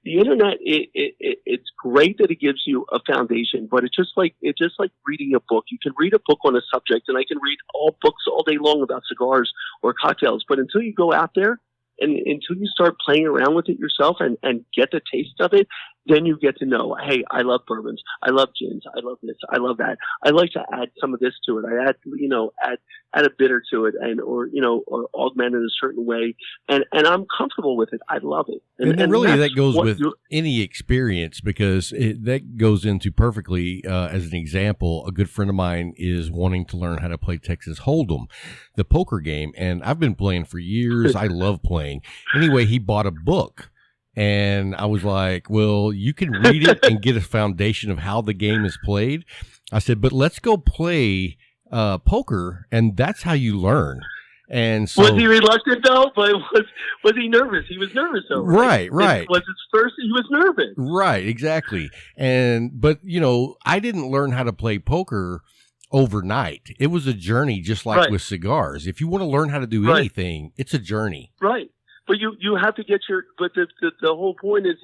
the internet, it's great that it gives you a foundation, but it's just like reading a book. You can read a book on a subject, and I can read all books all day long about cigars or cocktails, but until you go out there and until you start playing around with it yourself and get the taste of it, then you get to know, hey, I love bourbons, I love gins, I love this, I love that. I like to add some of this to it. I add a bitter to it, or augment it a certain way, and I'm comfortable with it. I love it. And really, that goes with any experience, because that goes into perfectly as an example. A good friend of mine is wanting to learn how to play Texas Hold'em, the poker game, and I've been playing for years. I love playing. Anyway, he bought a book. And I was like, well, you can read it and get a foundation of how the game is played. I said, but let's go play poker, and that's how you learn. And so, was he reluctant though? But was he nervous? He was nervous though. Right. It was his first. He was nervous. Right, exactly. But I didn't learn how to play poker overnight. It was a journey, just like with cigars. If you want to learn how to do anything, it's a journey. Right. But you have to get but the whole point is,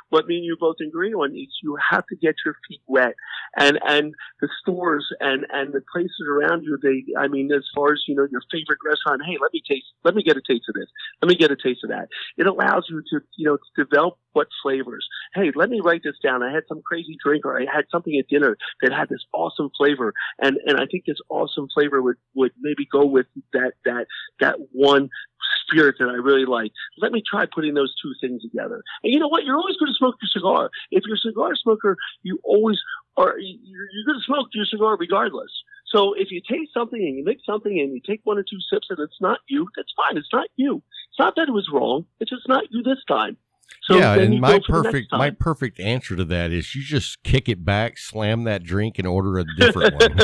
what me and you both agree on is you have to get your feet wet, and the stores and the places around you, as far as, your favorite restaurant, hey, let me get a taste of this. Let me get a taste of that. It allows you to, to develop what flavors. Hey, let me write this down. I had some crazy drink, or I had something at dinner that had this awesome flavor. And I think this awesome flavor would maybe go with that one spirit that I really like. Let me try putting those two things together. And you know what? You're always going to smoke your cigar. If you're a cigar smoker, you always are. You're going to smoke your cigar regardless. So if you taste something and you make something and you take 1 or 2 sips and it's not you, that's fine. It's not you. It's not that it was wrong. It's just not you this time. So yeah, and my perfect answer to that is you just kick it back, slam that drink, and order a different one.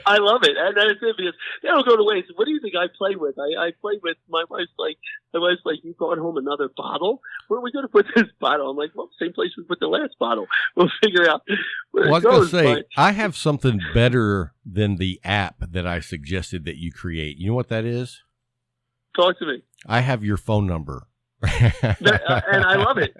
I love it, and that's it, because they don't go to waste. What do you think I play with? I play with my wife's like, you brought home another bottle? Where are we going to put this bottle? I'm like, well, same place we put the last bottle. We'll figure out where I was going to say, but I have something better than the app that I suggested that you create. You know what that is? Talk to me. I have your phone number. And I love it.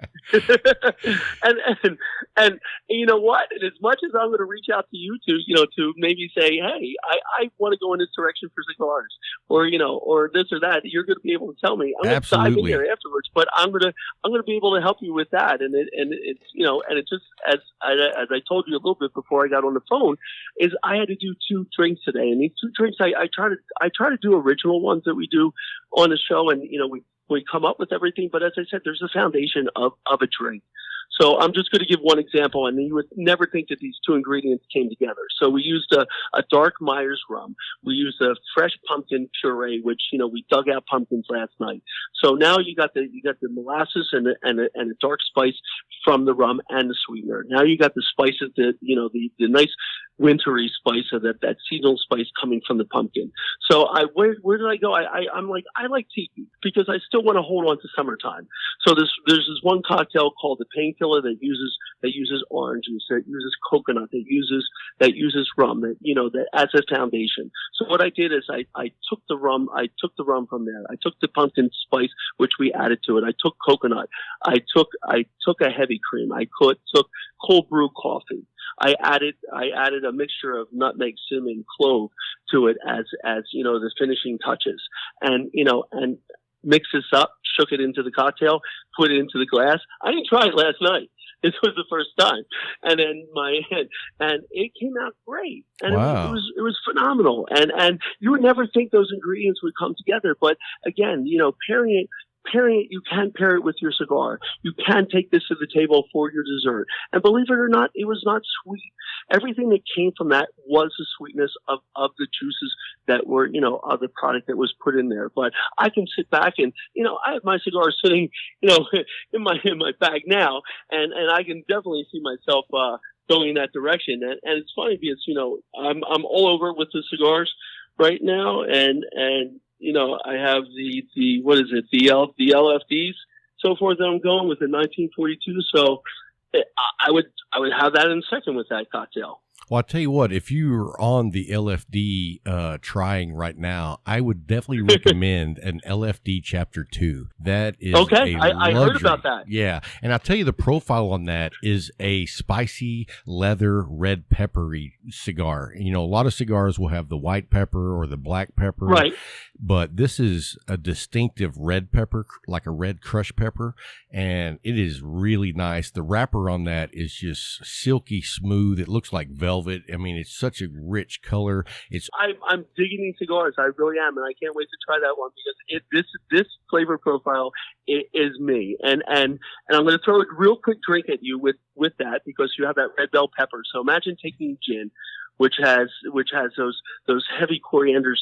and you know what? And as much as I'm going to reach out to you to maybe say, hey, I want to go in this direction for cigars, or or this or that, you're going to be able to tell me. I'm going to dive in there afterwards, but I'm going to be able to help you with that. And it's and it just as I told you a little bit before I got on the phone, is I had to do 2 drinks today, and these 2 drinks I try to do original ones that we do on the show, and we come up with everything, but as I said, there's a foundation of a drink. So I'm just going to give one example, and you would never think that these 2 ingredients came together. So we used a dark Myers rum. We used a fresh pumpkin puree, which we dug out pumpkins last night. So now you got the molasses and a dark spice from the rum and the sweetener. Now you got the spices, the nice wintry spice of that seasonal spice coming from the pumpkin. So where did I go? I'm like, I like tiki because I still want to hold on to summertime. So there's this one cocktail called the Painkiller that uses orange juice, that uses coconut, that uses rum, that as a foundation. So what I did is I took the rum from there. I took the pumpkin spice, which we added to it. I took coconut. I took a heavy cream. I took cold brew coffee. I added a mixture of nutmeg, cinnamon, clove to it as the finishing touches, and mix this up, shook it into the cocktail, put it into the glass. I didn't try it last night. This was the first time, and then and it came out great, and wow. it was phenomenal, and you would never think those ingredients would come together, but again, pairing it, you can pair it with your cigar. You can take this to the table for your dessert. And believe it or not, it was not sweet. Everything that came from that was the sweetness of the juices that were, of the product that was put in there. But I can sit back and, I have my cigar sitting, in my bag now, and I can definitely see myself, going in that direction. And it's funny because, I'm all over with the cigars right now, and I have the what is it, the LFDs, so forth that I'm going with the 1942. So I would have that in second with that cocktail. Well, I'll tell you what, if you're on the LFD trying right now, I would definitely recommend an LFD Chapter 2. That is okay. I heard about that. Yeah. And I'll tell you the profile on that is a spicy leather red peppery cigar. A lot of cigars will have the white pepper or the black pepper. Right. But this is a distinctive red pepper, like a red crushed pepper, and it is really nice. The wrapper on that is just silky smooth. It looks like velvet. I mean, it's such a rich color. I'm digging these cigars. I really am, and I can't wait to try that one because this flavor profile is me. And I'm going to throw a real quick drink at you with that because you have that red bell pepper. So imagine taking gin, which has those heavy coriander,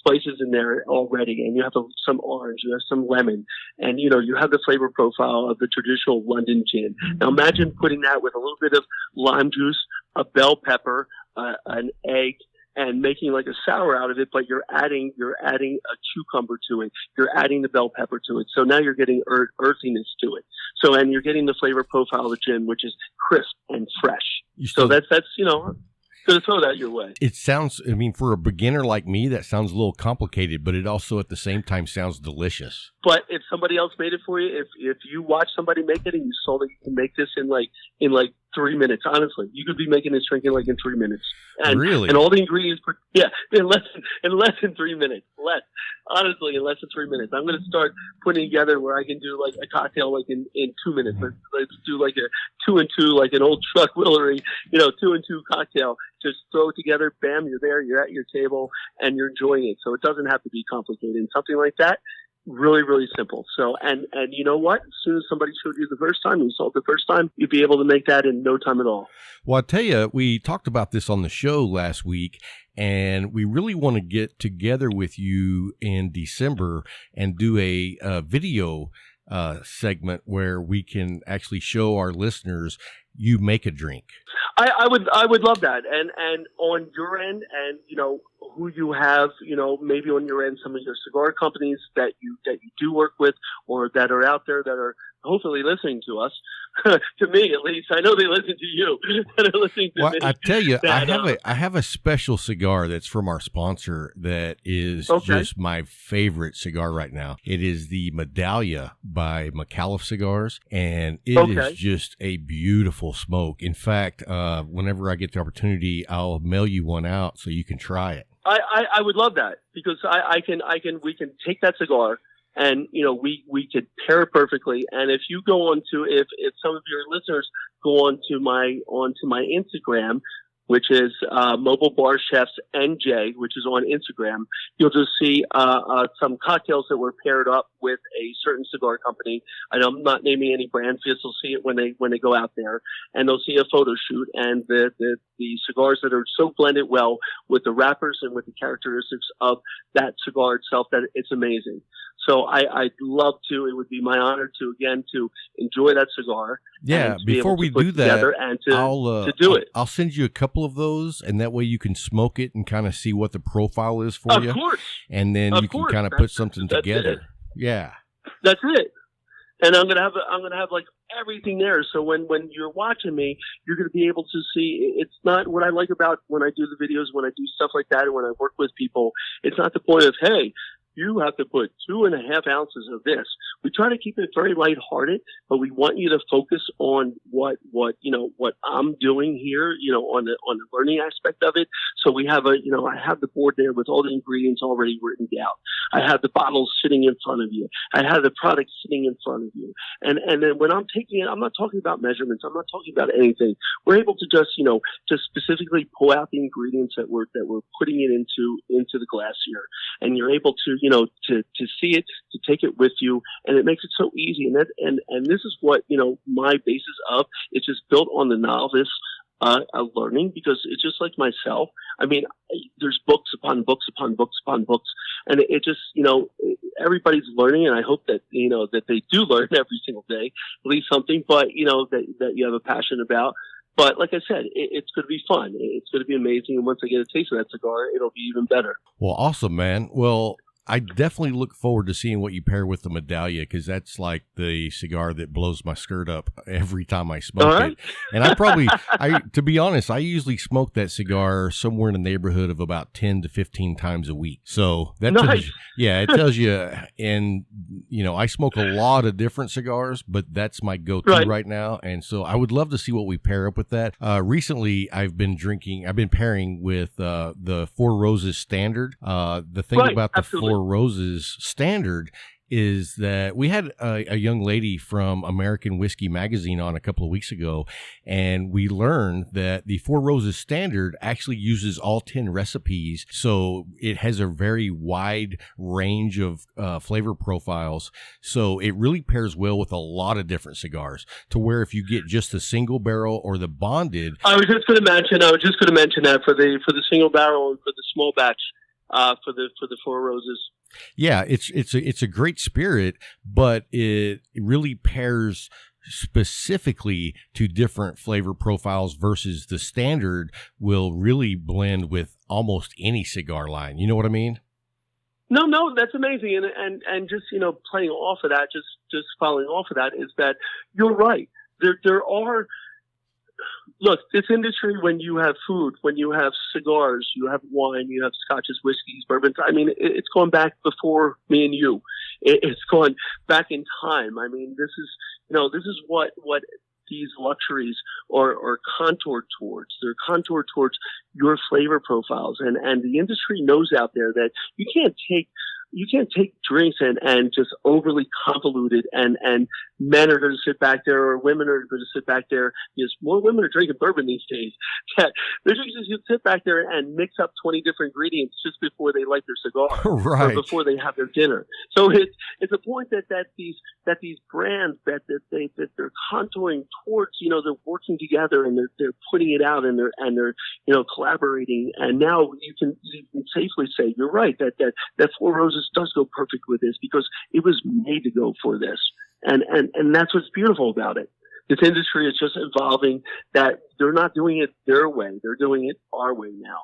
spices in there already, and you have some orange, you have some lemon, and you have the flavor profile of the traditional London gin. Now imagine putting that with a little bit of lime juice, a bell pepper, an egg, and making like a sour out of it, but you're adding a cucumber to it. You're adding the bell pepper to it. So now you're getting earthiness to it. So, and you're getting the flavor profile of the gin, which is crisp and fresh. So that's going to throw that your way. It sounds, for a beginner like me, that sounds a little complicated, but it also at the same time sounds delicious. But if somebody else made it for you, if you watch somebody make it and you saw that you can make this in 3 minutes, honestly, you could be making this drink in 3 minutes. And, really? And all the ingredients, in less than 3 minutes. Honestly, in less than 3 minutes. I'm going to start putting together where I can do a cocktail in 2 minutes. Let's do a 2 and 2, like an old Chuck Willery, 2 and 2 cocktail. Just throw it together, bam, you're there, you're at your table, and you're enjoying it. So it doesn't have to be complicated. And something like that, really, really simple. So, and you know what? As soon as somebody showed you the first time, you saw it the first time, you'd be able to make that in no time at all. Well, I tell you, we talked about this on the show last week, and we really want to get together with you in December and do a video segment where we can actually show our listeners you make a drink. I would love that. And on your end, and who you have, maybe on your end, some of your cigar companies that you do work with, or that are out there that are hopefully listening to us. To me, at least, I know they listen to you. That are listening to me. I tell you, I have a special cigar that's from our sponsor that is just my favorite cigar right now. It is the Medallia by McAuliffe Cigars, and it is just a beautiful smoke. In fact, whenever I get the opportunity, I'll mail you one out so you can try it. I would love that, because we can take that cigar, and we could pair it perfectly. And if you go on to, if some of your listeners go onto my Instagram, which is Mobile Bar Chefs NJ, which is on Instagram, you'll just see some cocktails that were paired up with a certain cigar company. I'm not naming any brands, because they'll see it when they go out there, and they'll see a photo shoot, and the cigars that are so blended well with the wrappers and with the characteristics of that cigar itself that it's amazing. So I'd love to. It would be my honor to enjoy that cigar. Yeah, before we do that, and to do it. I'll send you a couple of those, and that way you can smoke it and kind of see what the profile is for you. Of course. And then you can kind of put something together. Yeah. That's it. And I'm gonna have like everything there. So when you're watching me, you're gonna be able to see. It's not what I like about when I do the videos, when I do stuff like that, and when I work with people. It's not the point of, hey, you have to put 2.5 ounces of this. We try to keep it very lighthearted, but we want you to focus on what I'm doing here, on the learning aspect of it. So we have I have the board there with all the ingredients already written down. I have the bottles sitting in front of you. I have the product sitting in front of you. And then when I'm taking it, I'm not talking about measurements. I'm not talking about anything. We're able to just specifically pull out the ingredients that we're putting it into the glass here. And you're able to, to see it, to take it with you, and it makes it so easy. And this is what, my basis of, it's just built on the novice learning, because it's just like myself. I mean, there's books upon books upon books upon books, and it just, everybody's learning, and I hope that, that they do learn every single day, at least something, but, that you have a passion about. But like I said, it's going to be fun. It's going to be amazing. And once I get a taste of that cigar, it'll be even better. Well, awesome, man. Well, I definitely look forward to seeing what you pair with the Medallia, because that's like the cigar that blows my skirt up every time I smoke it. And to be honest, I usually smoke that cigar somewhere in the neighborhood of about 10 to 15 times a week. So that tells you, it tells you, and I smoke a lot of different cigars, but that's my go-to right now. And so I would love to see what we pair up with that. Recently I've been pairing with the Four Roses Standard. The thing about the Four Roses Standard is that we had a young lady from American Whiskey Magazine on a couple of weeks ago, and we learned that the Four Roses Standard actually uses all 10 recipes, so it has a very wide range of flavor profiles, so it really pairs well with a lot of different cigars, to where if you get just the single barrel or the bonded. I was just going to mention that for the single barrel and for the small batch. For the Four Roses. Yeah, it's a great spirit, but it really pairs specifically to different flavor profiles, versus the Standard will really blend with almost any cigar line. You know what I mean? No, that's amazing. And just, playing off of that, just following off of that, is that you're right. There are. Look, this industry, when you have food, when you have cigars, you have wine, you have scotches, whiskeys, bourbons. I mean, it's gone back before me and you. It's gone back in time. I mean, this is what these luxuries are contoured towards. They're contoured towards your flavor profiles, and the industry knows out there that you can't take drinks and just overly convoluted, and men are going to sit back there, or women are going to sit back there, because more women are drinking bourbon these days. They're just going to sit back there and mix up 20 different ingredients just before they light their cigar, or before they have their dinner. So it's a point that these brands that they're contouring towards, they're working together, and they're putting it out, and they're collaborating. And now you can safely say, you're right, that Four Roses does go perfect with this, because it was made to go for this. And that's what's beautiful about it. This industry is just evolving, that they're not doing it their way. They're doing it our way now.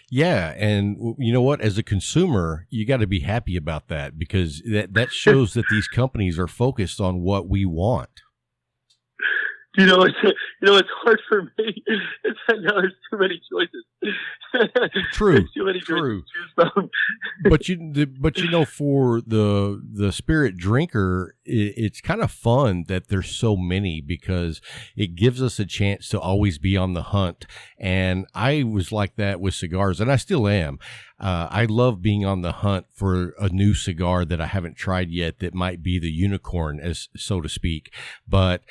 Yeah, and you know what? As a consumer, you got to be happy about that, because that shows that these companies are focused on what we want. It's hard for me. It's that now there's too many choices. True, There's too many true. choices to choose from. but for the spirit drinker, it's kind of fun that there's so many, because it gives us a chance to always be on the hunt. And I was like that with cigars, and I still am. I love being on the hunt for a new cigar that I haven't tried yet, that might be the unicorn, as so to speak. But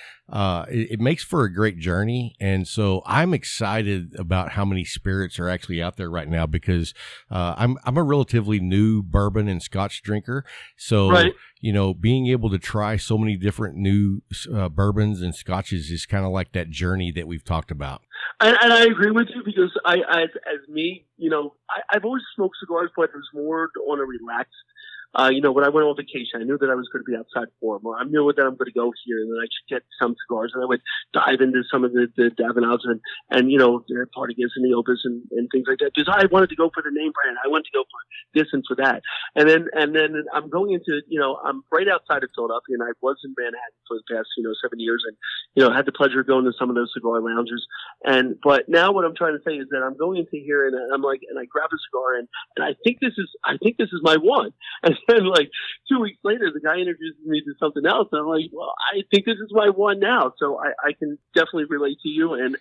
it makes for a great journey. And so I'm excited about how many spirits are actually out there right now, because I'm a relatively new bourbon and Scotch drinker. So, right. Being able to try so many different new bourbons and Scotches is kind of like that journey that we've talked about. And I agree with you, because I've always smoked cigars, but it was more on a relaxed. When I went on vacation, I knew that I was going to be outside for them, or I knew that I'm going to go here, and then I should get some cigars, and I would dive into some of the Davidoffs and their Partagas and the Opus and things like that, because I wanted to go for the name brand. I wanted to go for this and for that. And then I'm going into, I'm right outside of Philadelphia, and I was in Manhattan for the past, 7 years, and, had the pleasure of going to some of those cigar lounges. But now what I'm trying to say is that I'm going into here, and I'm like, and I grab a cigar, and I think this is my one. And like 2 weeks later, the guy introduces me to something else, and I'm like, well, I think this is my one now. So I can definitely relate to you, and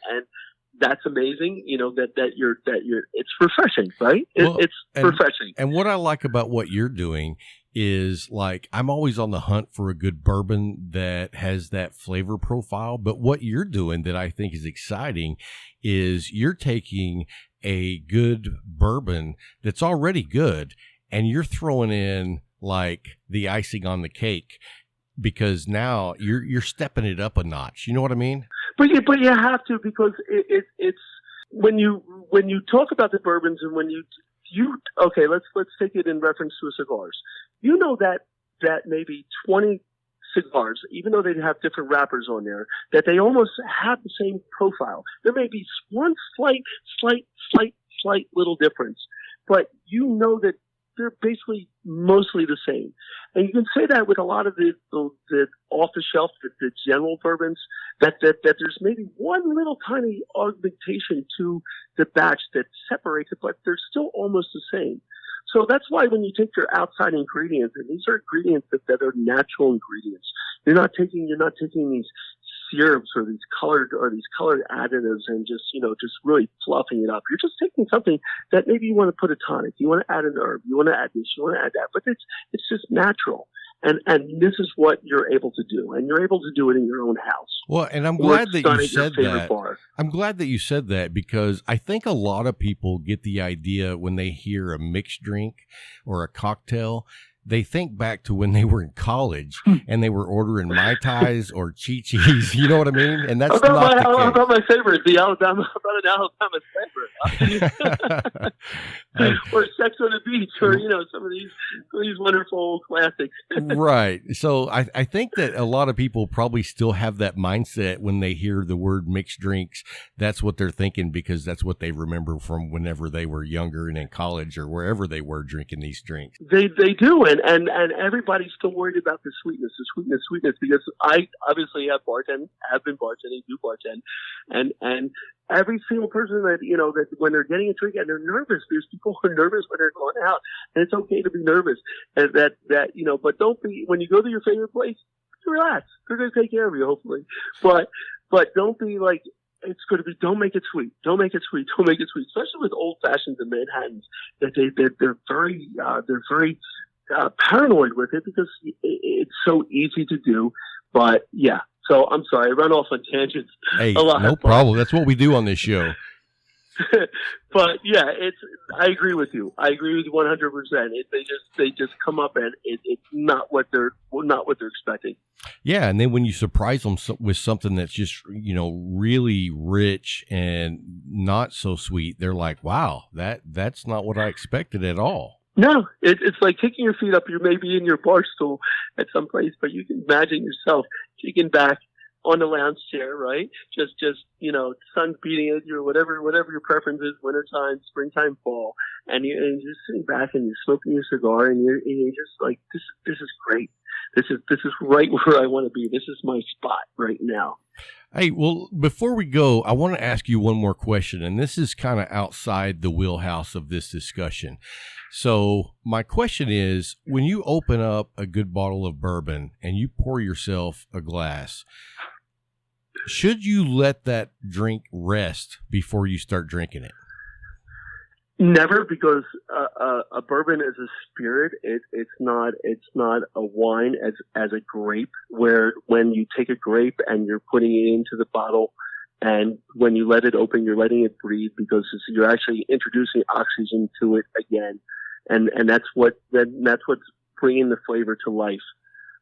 that's amazing. That you're it's refreshing, right? It's refreshing. And what I like about what you're doing is, like, I'm always on the hunt for a good bourbon that has that flavor profile. But what you're doing that I think is exciting is you're taking a good bourbon that's already good, and you're throwing in like the icing on the cake, because now you're stepping it up a notch. You know what I mean? But you have to, because it's when you talk about the bourbons, and when you okay, let's take it in reference to cigars. That maybe 20 cigars, even though they have different wrappers on there, that they almost have the same profile. There may be one slight little difference, but that they're basically mostly the same. And you can say that with a lot of the off the shelf, the general bourbons, that there's maybe one little tiny augmentation to the batch that separates it, but they're still almost the same. So that's why when you take your outside ingredients, and these are ingredients that are natural ingredients, you're not taking these syrups or these colored additives and just really fluffing it up. You're just taking something that maybe you want to put a tonic, you want to add an herb, you want to add this, you want to add that, but it's just natural. And this is what you're able to do, and you're able to do it in your own house. Well, and I'm glad that you said that. I'm glad that you said that, because I think a lot of people get the idea when they hear a mixed drink or a cocktail, they think back to when they were in college and they were ordering Mai Tais or Chi-Chis. You know what I mean? And that's not the case. How about my favorite, about an Alabama favorite? Or Sex on the Beach, or, some of these wonderful classics. Right. So I think that a lot of people probably still have that mindset when they hear the word mixed drinks. That's what they're thinking, because that's what they remember from whenever they were younger and in college or wherever they were drinking these drinks. They do. And everybody's still worried about the sweetness, because I obviously have been bartending, do bartend, and every single person that when they're getting a drink and they're nervous, there's people who are nervous when they're going out, and it's okay to be nervous, and but don't be, when you go to your favorite place, relax. They're going to take care of you, hopefully, but don't be like, it's going to be, don't make it sweet, especially with old fashions and Manhattans, that they're very paranoid with it, because it's so easy to do. But yeah, so I'm sorry, I run off on tangents. Hey, a lot, no problem. That's what we do on this show. But yeah, I agree with you. I agree with you 100%. They just come up, and it's not what they're expecting. Yeah, and then when you surprise them with something that's just really rich and not so sweet, they're like, "Wow, that's not what I expected at all." No, it's like kicking your feet up. You may be in your bar stool at some place, but you can imagine yourself kicking back on the lounge chair, right? Just sun's beating at you, or whatever your preference is, wintertime, springtime, fall, and you're just sitting back and you're smoking your cigar, and you're just like, this is great. This is right where I want to be. This is my spot right now. Hey, well, before we go, I want to ask you one more question, and this is kind of outside the wheelhouse of this discussion. So my question is, when you open up a good bottle of bourbon and you pour yourself a glass, should you let that drink rest before you start drinking it? Never, because a bourbon is a spirit. It's not a wine as a grape, where when you take a grape and you're putting it into the bottle, and when you let it open, you're letting it breathe, because you're actually introducing oxygen to it again, and that's what's bringing the flavor to life.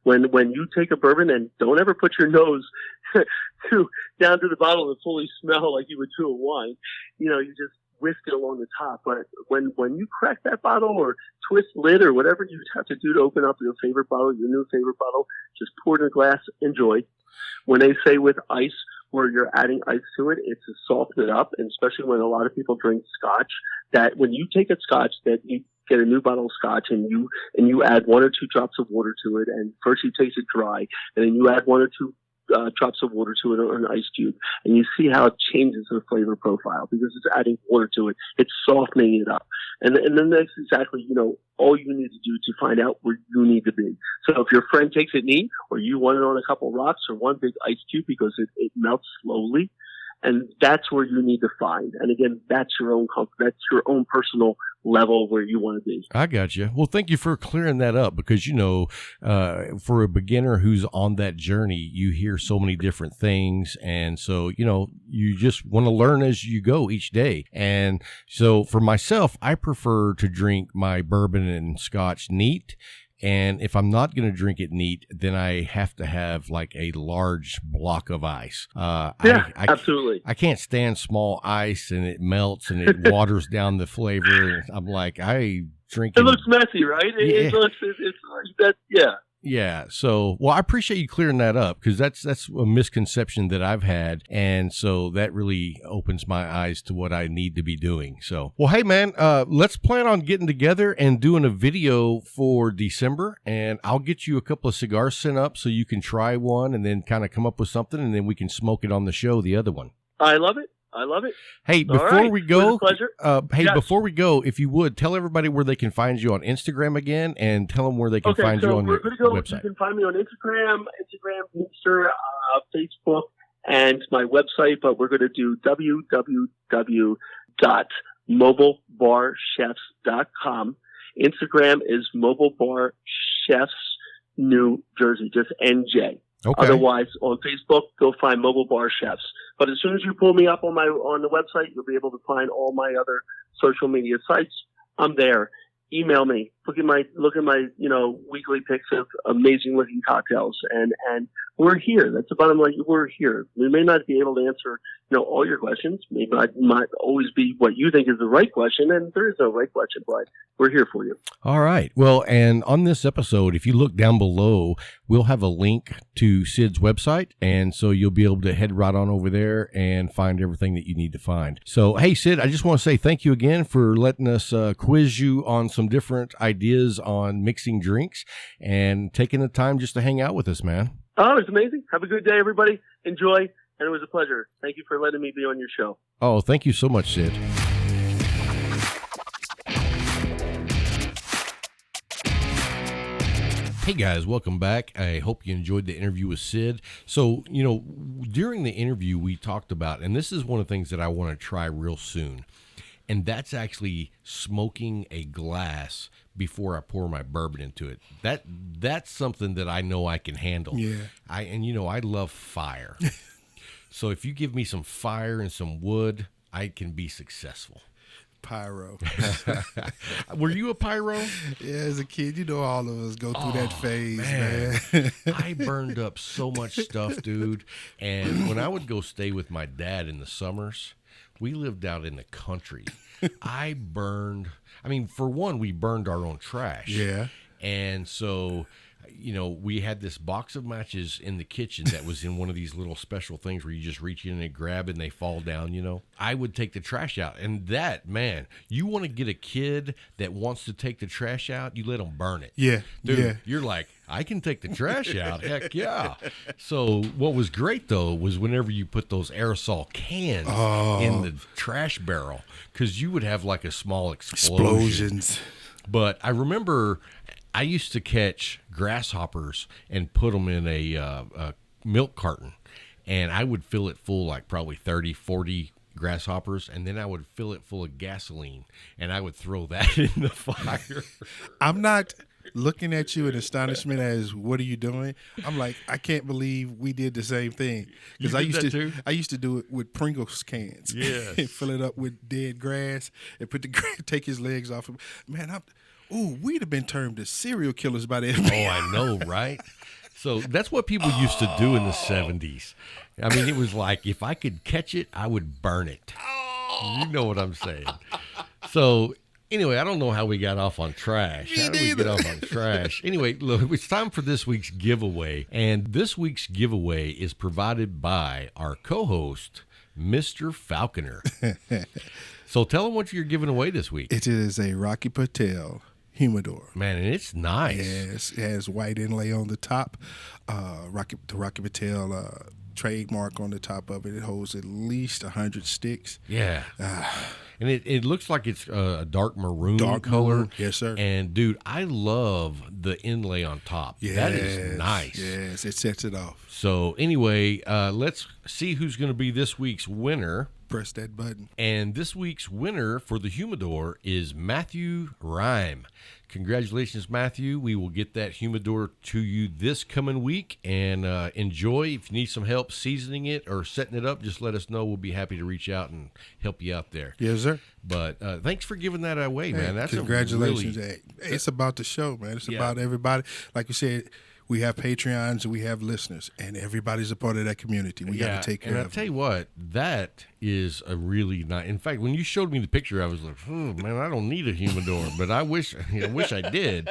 When you take a bourbon, and don't ever put your nose down to the bottle and fully smell like you would to a wine, you just whisk it along the top. But when you crack that bottle or twist lid or whatever you have to do to open up your favorite bottle, your new favorite bottle, just pour it in a glass, enjoy. When they say with ice, where you're adding ice to it, it's to soften it up, and especially when a lot of people drink scotch, that when you take a scotch, that you get a new bottle of scotch and you add 1 or 2 drops of water to it, and first you taste it dry, and then you add 1 or 2 drops of water to it, or an ice cube, and you see how it changes the flavor profile, because it's adding water to it. It's softening it up. And then that's exactly, all you need to do to find out where you need to be. So if your friend takes it neat, or you want it on a couple rocks or one big ice cube because it melts slowly, and that's where you need to find. And again, that's your own comfort. That's your own personal level where you want to be. I got you. Well, thank you for clearing that up, because, for a beginner who's on that journey, you hear so many different things. And so, you just want to learn as you go each day. And so for myself, I prefer to drink my bourbon and scotch neat. And if I'm not going to drink it neat, then I have to have like a large block of ice. Absolutely. I can't stand small ice, and it melts and it waters down the flavor. I'm like, I drink it. It looks messy, right? It's that, yeah. Yeah. So, well, I appreciate you clearing that up, because that's a misconception that I've had. And so that really opens my eyes to what I need to be doing. So, well, hey, man, let's plan on getting together and doing a video for December, and I'll get you a couple of cigars sent up so you can try one and then kind of come up with something, and then we can smoke it on the show, the other one. I love it. Hey, before we go, yes. Before we go, if you would, tell everybody where they can find you on Instagram again, and tell them where they can find you on your website. You can find me on Instagram, Insta, Facebook, and my website, but we're going to do www.mobilebarchefs.com. Instagram is Mobile Bar Chefs New Jersey, just NJ. Okay. Otherwise, on Facebook, go find Mobile Bar Chefs. But as soon as you pull me up on the website, you'll be able to find all my other social media sites. I'm there. Email me. Look at my weekly pics of amazing looking cocktails, and we're here. That's about it. Like, we're here. We may not be able to answer all your questions. Maybe I might always be what you think is the right question, and there is no right question, but we're here for you. All right. Well, and on this episode, if you look down below, we'll have a link to Sid's website, and so you'll be able to head right on over there and find everything that you need to find. So, hey, Sid, I just want to say thank you again for letting us quiz you on some different ideas on mixing drinks and taking the time just to hang out with us, man. Oh, it's amazing. Have a good day, everybody. Enjoy. And it was a pleasure. Thank you for letting me be on your show. Oh, thank you so much, Sid. Hey guys, welcome back. I hope you enjoyed the interview with Sid. So, during the interview we talked about, and this is one of the things that I want to try real soon, and that's actually smoking a glass before I pour my bourbon into it. That's something that I know I can handle. Yeah. I love fire. So if you give me some fire and some wood, I can be successful. Pyro. Were you a pyro? Yeah, as a kid, all of us go through that phase, man. I burned up so much stuff, dude. And when I would go stay with my dad in the summers, we lived out in the country. I burned, for one, we burned our own trash. Yeah. And so we had this box of matches in the kitchen that was in one of these little special things where you just reach in and grab and they fall down. I would take the trash out. And that, man, you want to get a kid that wants to take the trash out, you let them burn it. Yeah. Dude, yeah. you're like, I can take the trash out. Heck yeah. So what was great, though, was whenever you put those aerosol cans in the trash barrel, because you would have like a small Explosions. But I remember I used to catch grasshoppers and put them in a milk carton, and I would fill it full, like probably 30, 40 grasshoppers, and then I would fill it full of gasoline, and I would throw that in the fire. I'm not looking at you in astonishment as what are you doing? I'm like, I can't believe we did the same thing. Because I used to do it with Pringles cans. Yes. And fill it up with dead grass and take his legs off. Man, we'd have been termed as serial killers by then. Oh, I know, right? So that's what people used to do in the 70s. I mean, it was like, if I could catch it, I would burn it. You know what I'm saying? So anyway, I don't know how we got off on trash. How did we get off on trash? Anyway, look, it's time for this week's giveaway. And this week's giveaway is provided by our co-host, Mr. Falconer. So tell them what you're giving away this week. It is a Rocky Patel humidor. Man, and it's nice. Yes, it has white inlay on the top. The Rocky Patel trademark on the top of it. It holds at least 100 sticks. Yeah. And it looks like it's a dark maroon color. Maroon. Yes, sir. And, dude, I love the inlay on top. Yes, that is nice. Yes, it sets it off. So, anyway, let's see who's going to be this week's winner. Press that button. And this week's winner for the humidor is Matthew Rhyme. Congratulations, Matthew. We will get that humidor to you this coming week. And enjoy. If you need some help seasoning it or setting it up, just let us know. We'll be happy to reach out and help you out there. Yes, sir. But thanks for giving that away, man. That's congratulations. Hey, it's about the show, man. It's about everybody. Like you said, we have Patreons and we have listeners, and everybody's a part of that community. We got to take care of them. And I'll tell you what, that is a really nice. In fact, when you showed me the picture, I was like, man, I don't need a humidor, but I wish I did.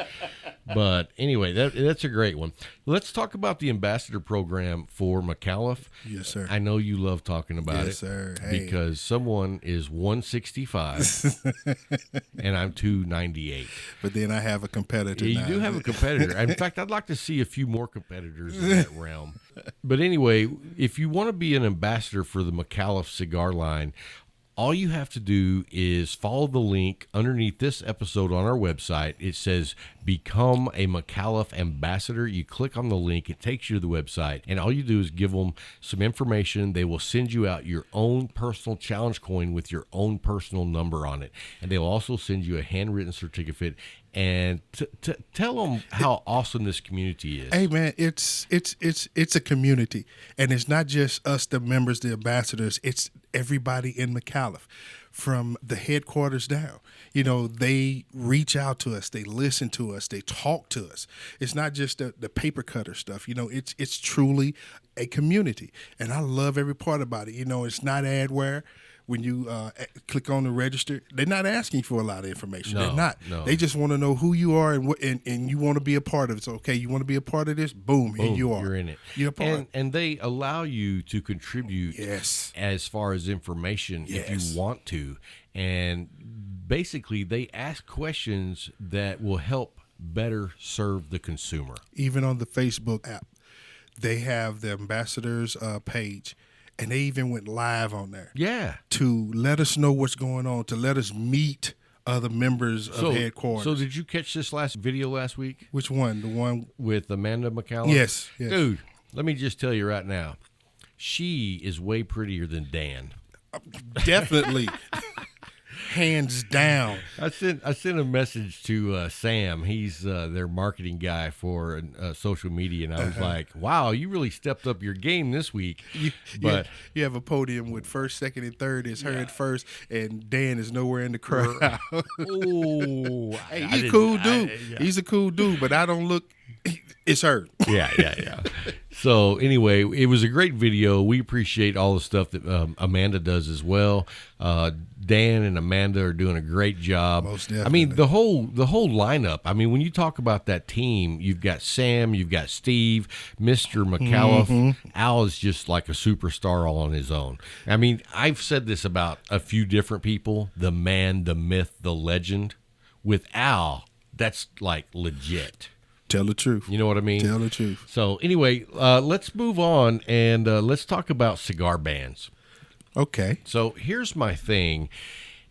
But anyway, that's a great one. Let's talk about the ambassador program for McAuliffe. Yes, sir. I know you love talking about it. Yes, sir. Hey. Because someone is 165 and I'm 298. But then I have a competitor. Yeah, you do have a competitor. In fact, I'd like to see a few more competitors in that realm. But anyway, if you want to be an ambassador for the McAuliffe cigar line, all you have to do is follow the link underneath this episode on our website. It says Become a McAuliffe Ambassador. You click on the link. It takes you to the website. And all you do is give them some information. They will send you out your own personal challenge coin with your own personal number on it. And they'll also send you a handwritten certificate. And tell them how awesome this community is. Hey, man, it's a community. And it's not just us, the members, the ambassadors. It's everybody in McAuliffe from the headquarters down. You know, they reach out to us. They listen to us. They talk to us. It's not just the paper cutter stuff. You know, it's truly a community. And I love every part about it. You know, it's not adware. When you click on the register, they're not asking for a lot of information. No, they're not. No. They just want to know who you are and you want to be a part of it. So, okay, you want to be a part of this? Boom, here you are. You're in it. You're a part. And they allow you to contribute as far as information if you want to. And basically, they ask questions that will help better serve the consumer. Even on the Facebook app, they have the ambassadors page. And they even went live on there. Yeah. To let us know what's going on, to let us meet other members of headquarters. So did you catch this video last week? Which one? The one with Amanda McAuliffe? Yes. Dude, let me just tell you right now. She is way prettier than Dan. Definitely. Hands down. I sent a message to Sam. He's their marketing guy for social media, and I was like, "Wow, you really stepped up your game this week." But you have a podium with first, second, and third is her at first, and Dan is nowhere in the crowd. Oh, hey, he's a cool dude. He's a cool dude, but I don't look. It's her. Yeah. So anyway, it was a great video. We appreciate all the stuff that Amanda does as well. Dan and Amanda are doing a great job. Most I mean, definitely. the whole lineup. I mean, when you talk about that team, you've got Sam, you've got Steve, Mr. McAuliffe. Al is just like a superstar all on his own. I mean, I've said this about a few different people, the man, the myth, the legend. With Al, that's like legit. Tell the truth. You know what I mean? Tell the truth. So anyway, let's move on and let's talk about cigar bands. Okay. So here's my thing,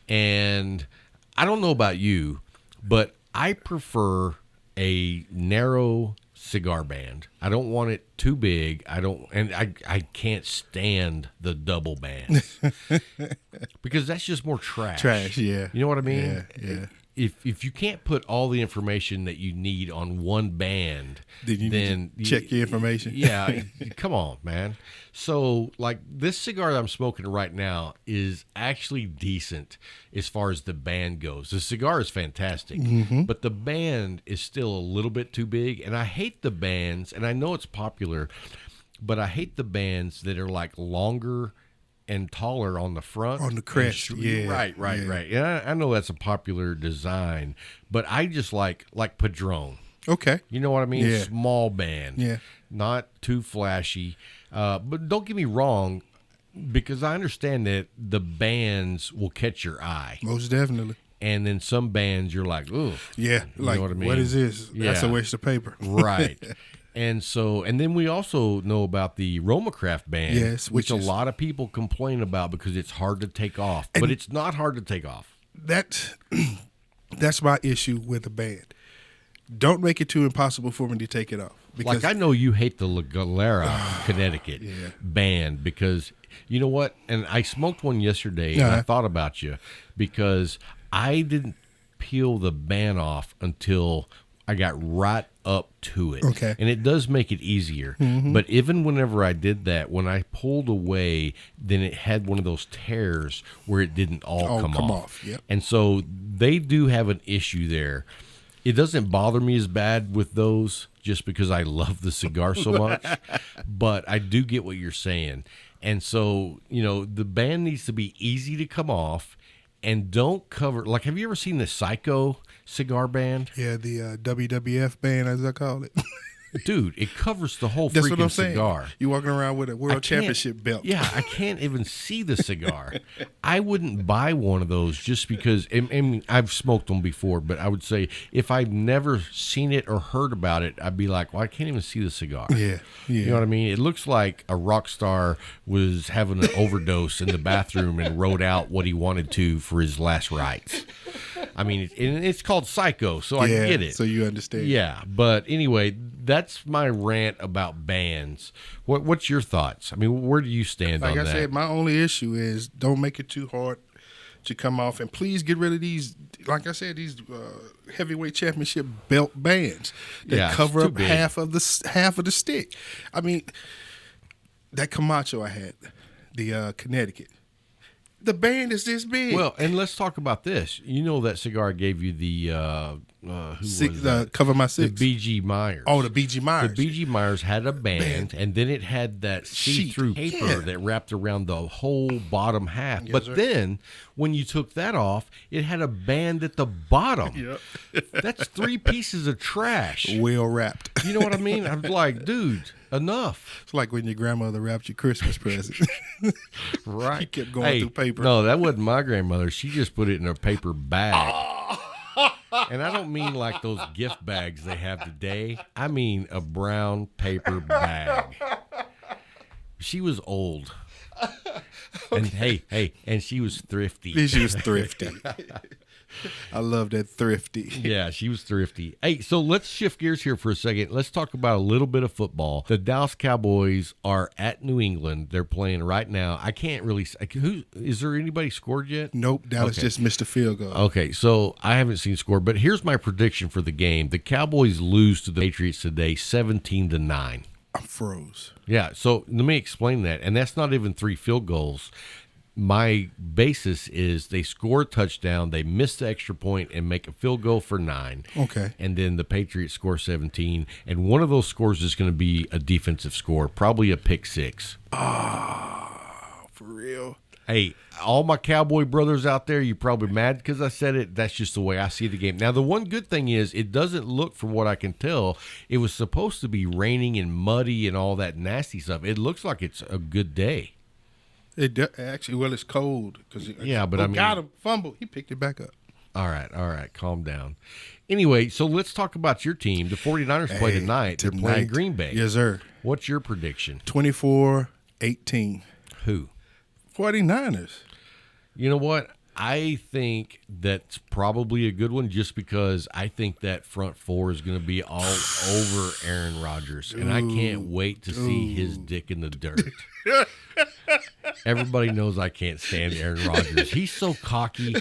and I don't know about you, but I prefer a narrow cigar band. I don't want it too big. I can't stand the double band because that's just more trash. Trash, yeah. You know what I mean? Yeah. If you can't put all the information that you need on one band, then check your information. Yeah, come on, man. So, like this cigar that I'm smoking right now is actually decent as far as the band goes. The cigar is fantastic, but the band is still a little bit too big. And I hate the bands, and I know it's popular, but I hate the bands that are like longer and taller on the front. On the crest, yeah. Right. And I know that's a popular design, but I just like Padron. Okay. You know what I mean? Yeah. Small band. Yeah. Not too flashy. But don't get me wrong, because I understand that the bands will catch your eye. Most definitely. And then some bands you're like, ooh. Yeah. You Like, know what I mean? what is this? That's a Yeah. waste of paper. Right. And then we also know about the Roma Craft band, Yes, which which a is- lot of people complain about because it's hard to take off. But it's not hard to take off. That's my issue with the band. Don't make it too impossible for me to take it off. Because Like I know you hate the La Galera, Connecticut Yeah. band because you know what? And I smoked one yesterday and I Uh-huh. thought about you because I didn't peel the band off until I got right up to it. Okay. And it does make it easier. But even whenever I did that, when I pulled away, then it had one of those tears where it didn't all come off. Yep. And so they do have an issue there. It doesn't bother me as bad with those just because I love the cigar so much, but I do get what you're saying. And so, the band needs to be easy to come off and don't cover, like, have you ever seen the Psycho cigar band? Yeah, the WWF band, as I call it. Dude, it covers the whole That's freaking what I'm saying. cigar. You walking around with a I world can't- championship belt. Yeah, I can't even see the cigar. I wouldn't buy one of those just because, and I've smoked them before, but I would say if I've never seen it or heard about it, I'd be like, well, I can't even see the cigar. Yeah. You know what I mean? It looks like a rock star was having an overdose in the bathroom and wrote out what he wanted to for his last rites. I mean, it's called Psycho, so I get it. So you understand. Yeah, but anyway, that's my rant about bands. What's your thoughts? I mean, where do you stand Like on I that? said, my only issue is don't make it too hard to come off, and please get rid of these. Like I said, these heavyweight championship belt bands that Yeah, it's cover too up big. half of the stick. I mean, that Camacho I had, the Connecticut. The band is this big. Well, and let's talk about this. You know that cigar gave you the who was that? Cover My The Six. BG Myers. Oh, the BG Myers. The BG Myers had a band, and then it had that Sheet. see-through paper Yeah. that wrapped around the whole bottom half. Yes, but sir. then, when you took that off, it had a band at the bottom. Yep. That's 3 pieces of trash. Well wrapped. You know what I mean? I'm like, dude, enough. It's like when your grandmother wrapped your Christmas present. Right. She kept going through paper. No, that wasn't my grandmother. She just put it in a paper bag. And I don't mean like those gift bags they have today. I mean a brown paper bag. She was old. And hey, and she was thrifty. She was thrifty. I love that thrifty. Yeah, she was thrifty. Hey, so let's shift gears here for a second. Let's talk about a little bit of football. The Dallas Cowboys are at New England. They're playing right now. I can't really. Is there anybody scored yet? Nope, Dallas Okay. just missed a field goal. Okay, so I haven't seen score, but here's my prediction for the game. The Cowboys lose to the Patriots today, 17-9. I'm froze. Yeah, so let me explain that. And that's not even 3 field goals. My basis is they score a touchdown, they miss the extra point, and make a field goal for 9. Okay. And then the Patriots score 17. And one of those scores is going to be a defensive score, probably a pick 6. For real. Hey, all my cowboy brothers out there, you're probably mad because I said it. That's just the way I see the game. Now, the one good thing is it doesn't look, from what I can tell, it was supposed to be raining and muddy and all that nasty stuff. It looks like it's a good day. Actually, well, it's cold. But I mean, got him. Fumble. He picked it back up. All right. Calm down. Anyway, so let's talk about your team. The 49ers play tonight. They're playing Green Bay. Yes, sir. What's your prediction? 24-18. Who? 49ers. You know what? I think that's probably a good one just because I think that front four is going to be all over Aaron Rodgers. And I can't wait to see his dick in the dirt. Everybody knows I can't stand Aaron Rodgers. He's so cocky.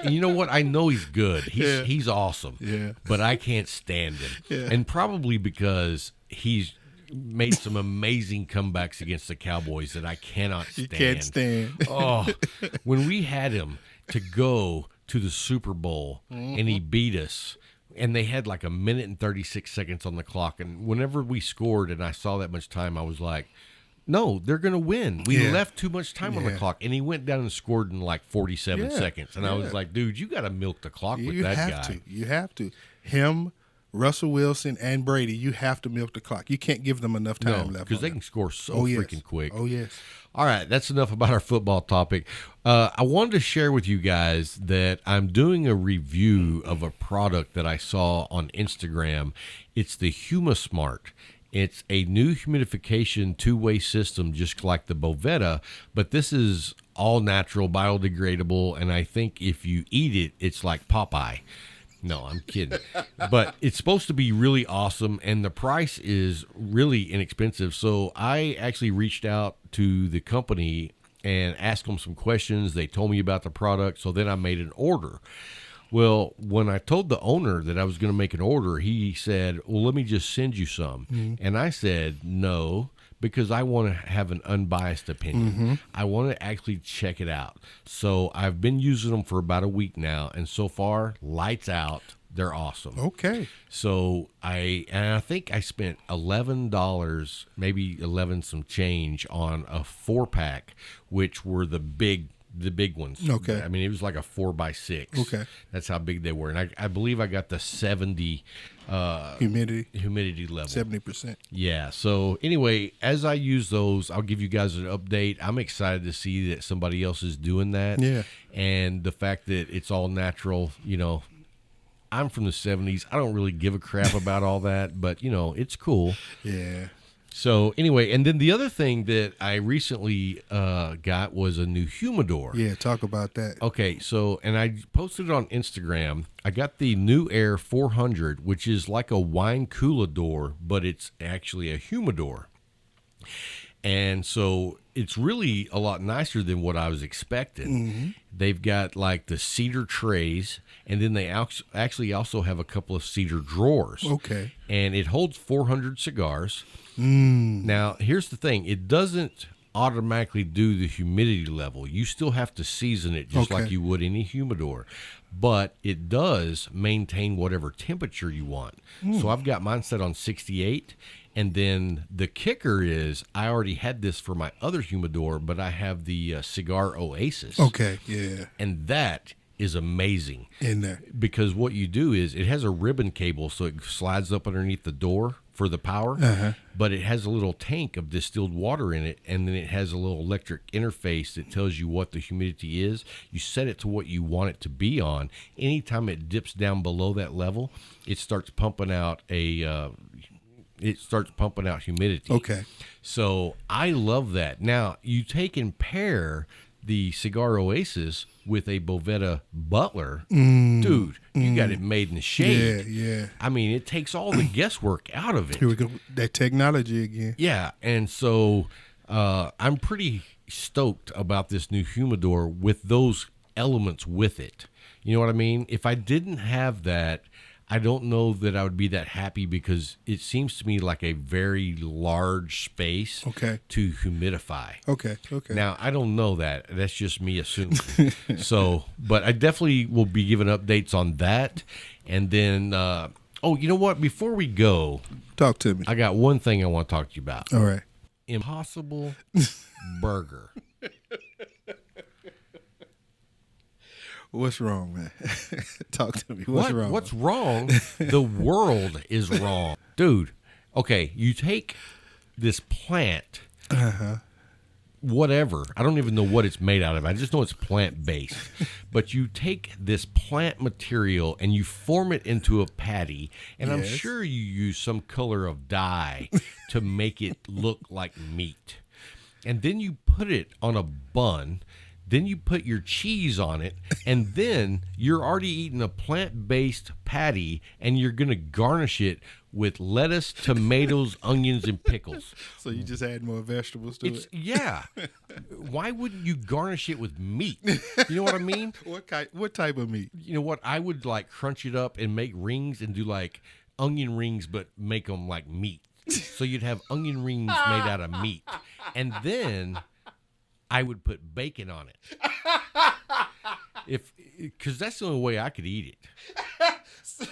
And you know what? I know he's good. He's awesome. Yeah. But I can't stand him. Yeah. And probably because he's made some amazing comebacks against the Cowboys that I cannot stand. You can't stand. Oh, when we had him to go to the Super Bowl and he beat us, and they had like 1 minute and 36 seconds on the clock, and whenever we scored and I saw that much time, I was like, no, they're going to win. We left too much time on the clock, and he went down and scored in like 47 seconds, and I was like, dude, you got to milk the clock with that guy. You have to. Him, Russell Wilson, and Brady, you have to milk the clock. You can't give them enough time left. Because they can score so freaking quick. Oh, yes. All right, that's enough about our football topic. I wanted to share with you guys that I'm doing a review of a product that I saw on Instagram. It's the HumaSmart. It's a new humidification two-way system, just like the Bovetta, but this is all natural, biodegradable, and I think if you eat it, it's like Popeye. No, I'm kidding. But it's supposed to be really awesome, and the price is really inexpensive. So I actually reached out to the company and asked them some questions. They told me about the product, so then I made an order. Well, when I told the owner that I was going to make an order, he said, well, let me just send you some. Mm-hmm. And I said, no, because I want to have an unbiased opinion. Mm-hmm. I want to actually check it out. So I've been using them for about a week now, and so far, lights out. They're awesome. Okay. So I think I spent $11, maybe 11 some change on a 4-pack, which were the big ones. Okay. I mean, it was like a 4x6. Okay. That's how big they were. And I believe I got the 70 humidity level. 70%. Yeah. So anyway, as I use those, I'll give you guys an update. I'm excited to see that somebody else is doing that. Yeah. And the fact that it's all natural, I'm from the 70s. I don't really give a crap about all that, but it's cool. Yeah. So anyway, and then the other thing that I recently got was a new humidor. Yeah, talk about that. Okay, so, and I posted it on Instagram. I got the New Air 400, which is like a wine coolador, but it's actually a humidor. And so it's really a lot nicer than what I was expecting. Mm-hmm. They've got like the cedar trays, and then they actually also have a couple of cedar drawers. Okay. And it holds 400 cigars. Now, here's the thing. It doesn't automatically do the humidity level. You still have to season it just like you would any humidor. But it does maintain whatever temperature you want. So I've got mine set on 68. And then the kicker is I already had this for my other humidor, but I have the Cigar Oasis. Okay, yeah. And that is amazing. In there. Because what you do is it has a ribbon cable, so it slides up underneath the door for the power, but it has a little tank of distilled water in it, and then it has a little electric interface that tells you what the humidity is. You set it to what you want it to be on. Anytime it dips down below that level, it starts pumping out humidity. Okay. So I love that. Now, you take and pair the Cigar Oasis with a Bovetta Butler, dude, you got it made in the shade. Yeah. I mean, it takes all the guesswork out of it. Here we go. That technology again. Yeah, and so I'm pretty stoked about this new humidor with those elements with it. You know what I mean? If I didn't have that, I don't know that I would be that happy because it seems to me like a very large space to humidify. Okay. Now, I don't know that. That's just me assuming. So, but I definitely will be giving updates on that. And then, you know what? Before we go, talk to me. I got one thing I want to talk to you about. All right. Impossible Burger. What's wrong, man? Talk to me. What's wrong? What's wrong? The world is wrong. Dude, okay, you take this plant, whatever. I don't even know what it's made out of. I just know it's plant-based. But you take this plant material and you form it into a patty, and I'm Yes. sure you use some color of dye to make it look like meat. And then you put it on a bun. Then you put your cheese on it, and then you're already eating a plant-based patty, and you're going to garnish it with lettuce, tomatoes, onions, and pickles. So you just add more vegetables to it? Yeah. Why wouldn't you garnish it with meat? You know what I mean? What type of meat? You know what? I would like crunch it up and make rings and do like onion rings, but make them like meat. So you'd have onion rings made out of meat. And then I would put bacon on it. Because that's the only way I could eat it.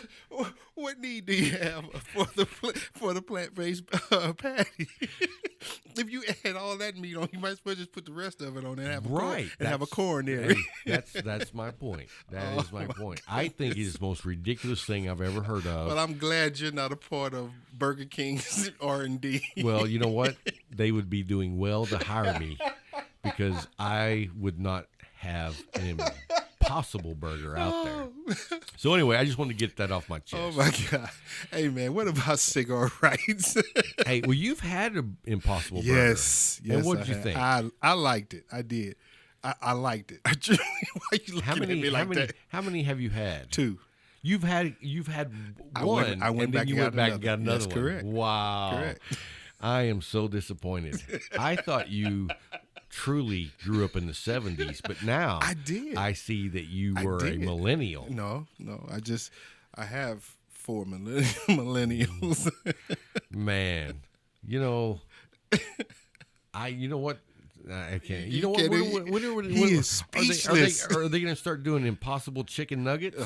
What need do you have for the plant-based patty? If you add all that meat on, you might as well just put the rest of it on and have a corn, and have a corn there. Hey, that's my point. That is my point. I think it is the most ridiculous thing I've ever heard of. Well, I'm glad you're not a part of Burger King's R&D. Well, you know what? They would be doing well to hire me because I would not have an impossible burger out there. So anyway, I just wanted to get that off my chest. Oh my God! Hey man, what about cigar rights? Hey, well, you've had an impossible burger. Yes. And what did you think? I liked it. I did. I liked it. Why you looking at me like that? How many have you had? 2. You've had one. I went and back then you and went back and got another That's one. correct. Wow. Correct. I am so disappointed. I thought you truly grew up in the 70s, but now I did. I see that you were a did. millennial. No. I have 4 millennials. Man, you know what? I can't. You know what? He is speechless. Are they going to start doing impossible chicken nuggets?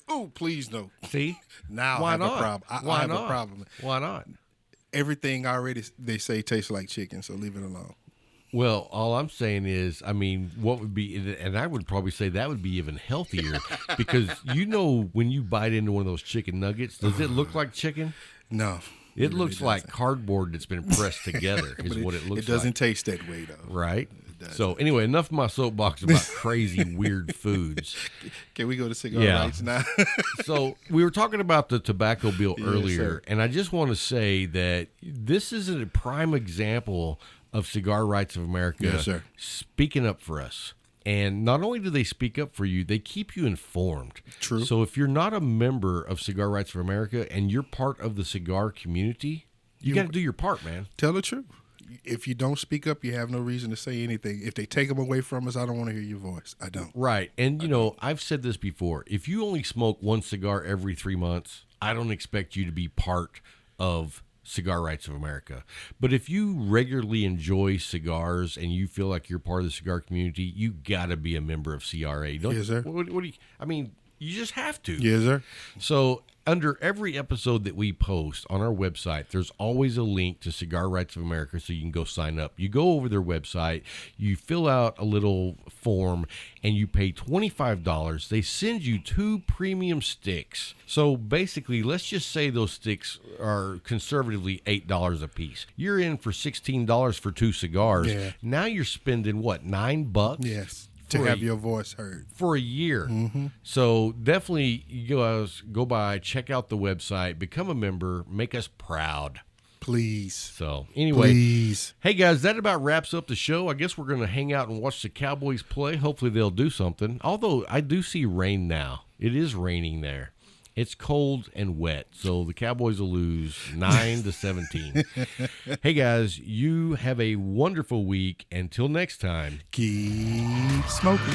Oh, please no. See? Now Why I have not? a problem. Why I have not? a problem. Why not? Everything already they say tastes like chicken, so leave it alone. Well, all I'm saying is, I mean, what would be, and I would probably say that would be even healthier because when you bite into one of those chicken nuggets, does it look like chicken? No. It looks really like doesn't. cardboard that's been pressed together is what it looks like. It doesn't taste that way, though. Right? So anyway, enough of my soapbox about crazy, weird foods. Can we go to cigar rights now? So we were talking about the tobacco bill Yes, earlier, sir. and I just want to say that this is a prime example of Cigar Rights of America Yes, sir. speaking up for us. And not only do they speak up for you, they keep you informed. True. So if you're not a member of Cigar Rights of America and you're part of the cigar community, you got to do your part, man. Tell the truth. If you don't speak up, you have no reason to say anything. If they take them away from us, I don't want to hear your voice. I don't. Right. And, I've said this before. If you only smoke one cigar every 3 months, I don't expect you to be part of Cigar Rights of America. But if you regularly enjoy cigars and you feel like you're part of the cigar community, you got to be a member of CRA. Yes, sir. What do you, I mean, you just have to. Yes, sir. So under every episode that we post on our website, there's always a link to Cigar Rights of America so you can go sign up. You go over their website, you fill out a little form, and you pay $25. They send you 2 premium sticks. So basically, let's just say those sticks are conservatively $8 a piece. You're in for $16 for 2 cigars. Yeah. Now you're spending, what, $9? Yes. To For have your voice heard. for a year. Mm-hmm. So definitely you go by, check out the website, become a member, make us proud. Please. So anyway, Please. hey guys, that about wraps up the show. I guess we're going to hang out and watch the Cowboys play. Hopefully they'll do something. Although I do see rain now. It is raining there. It's cold and wet, so the Cowboys will lose 9-17. Hey guys, you have a wonderful week. Until next time. Keep smoking.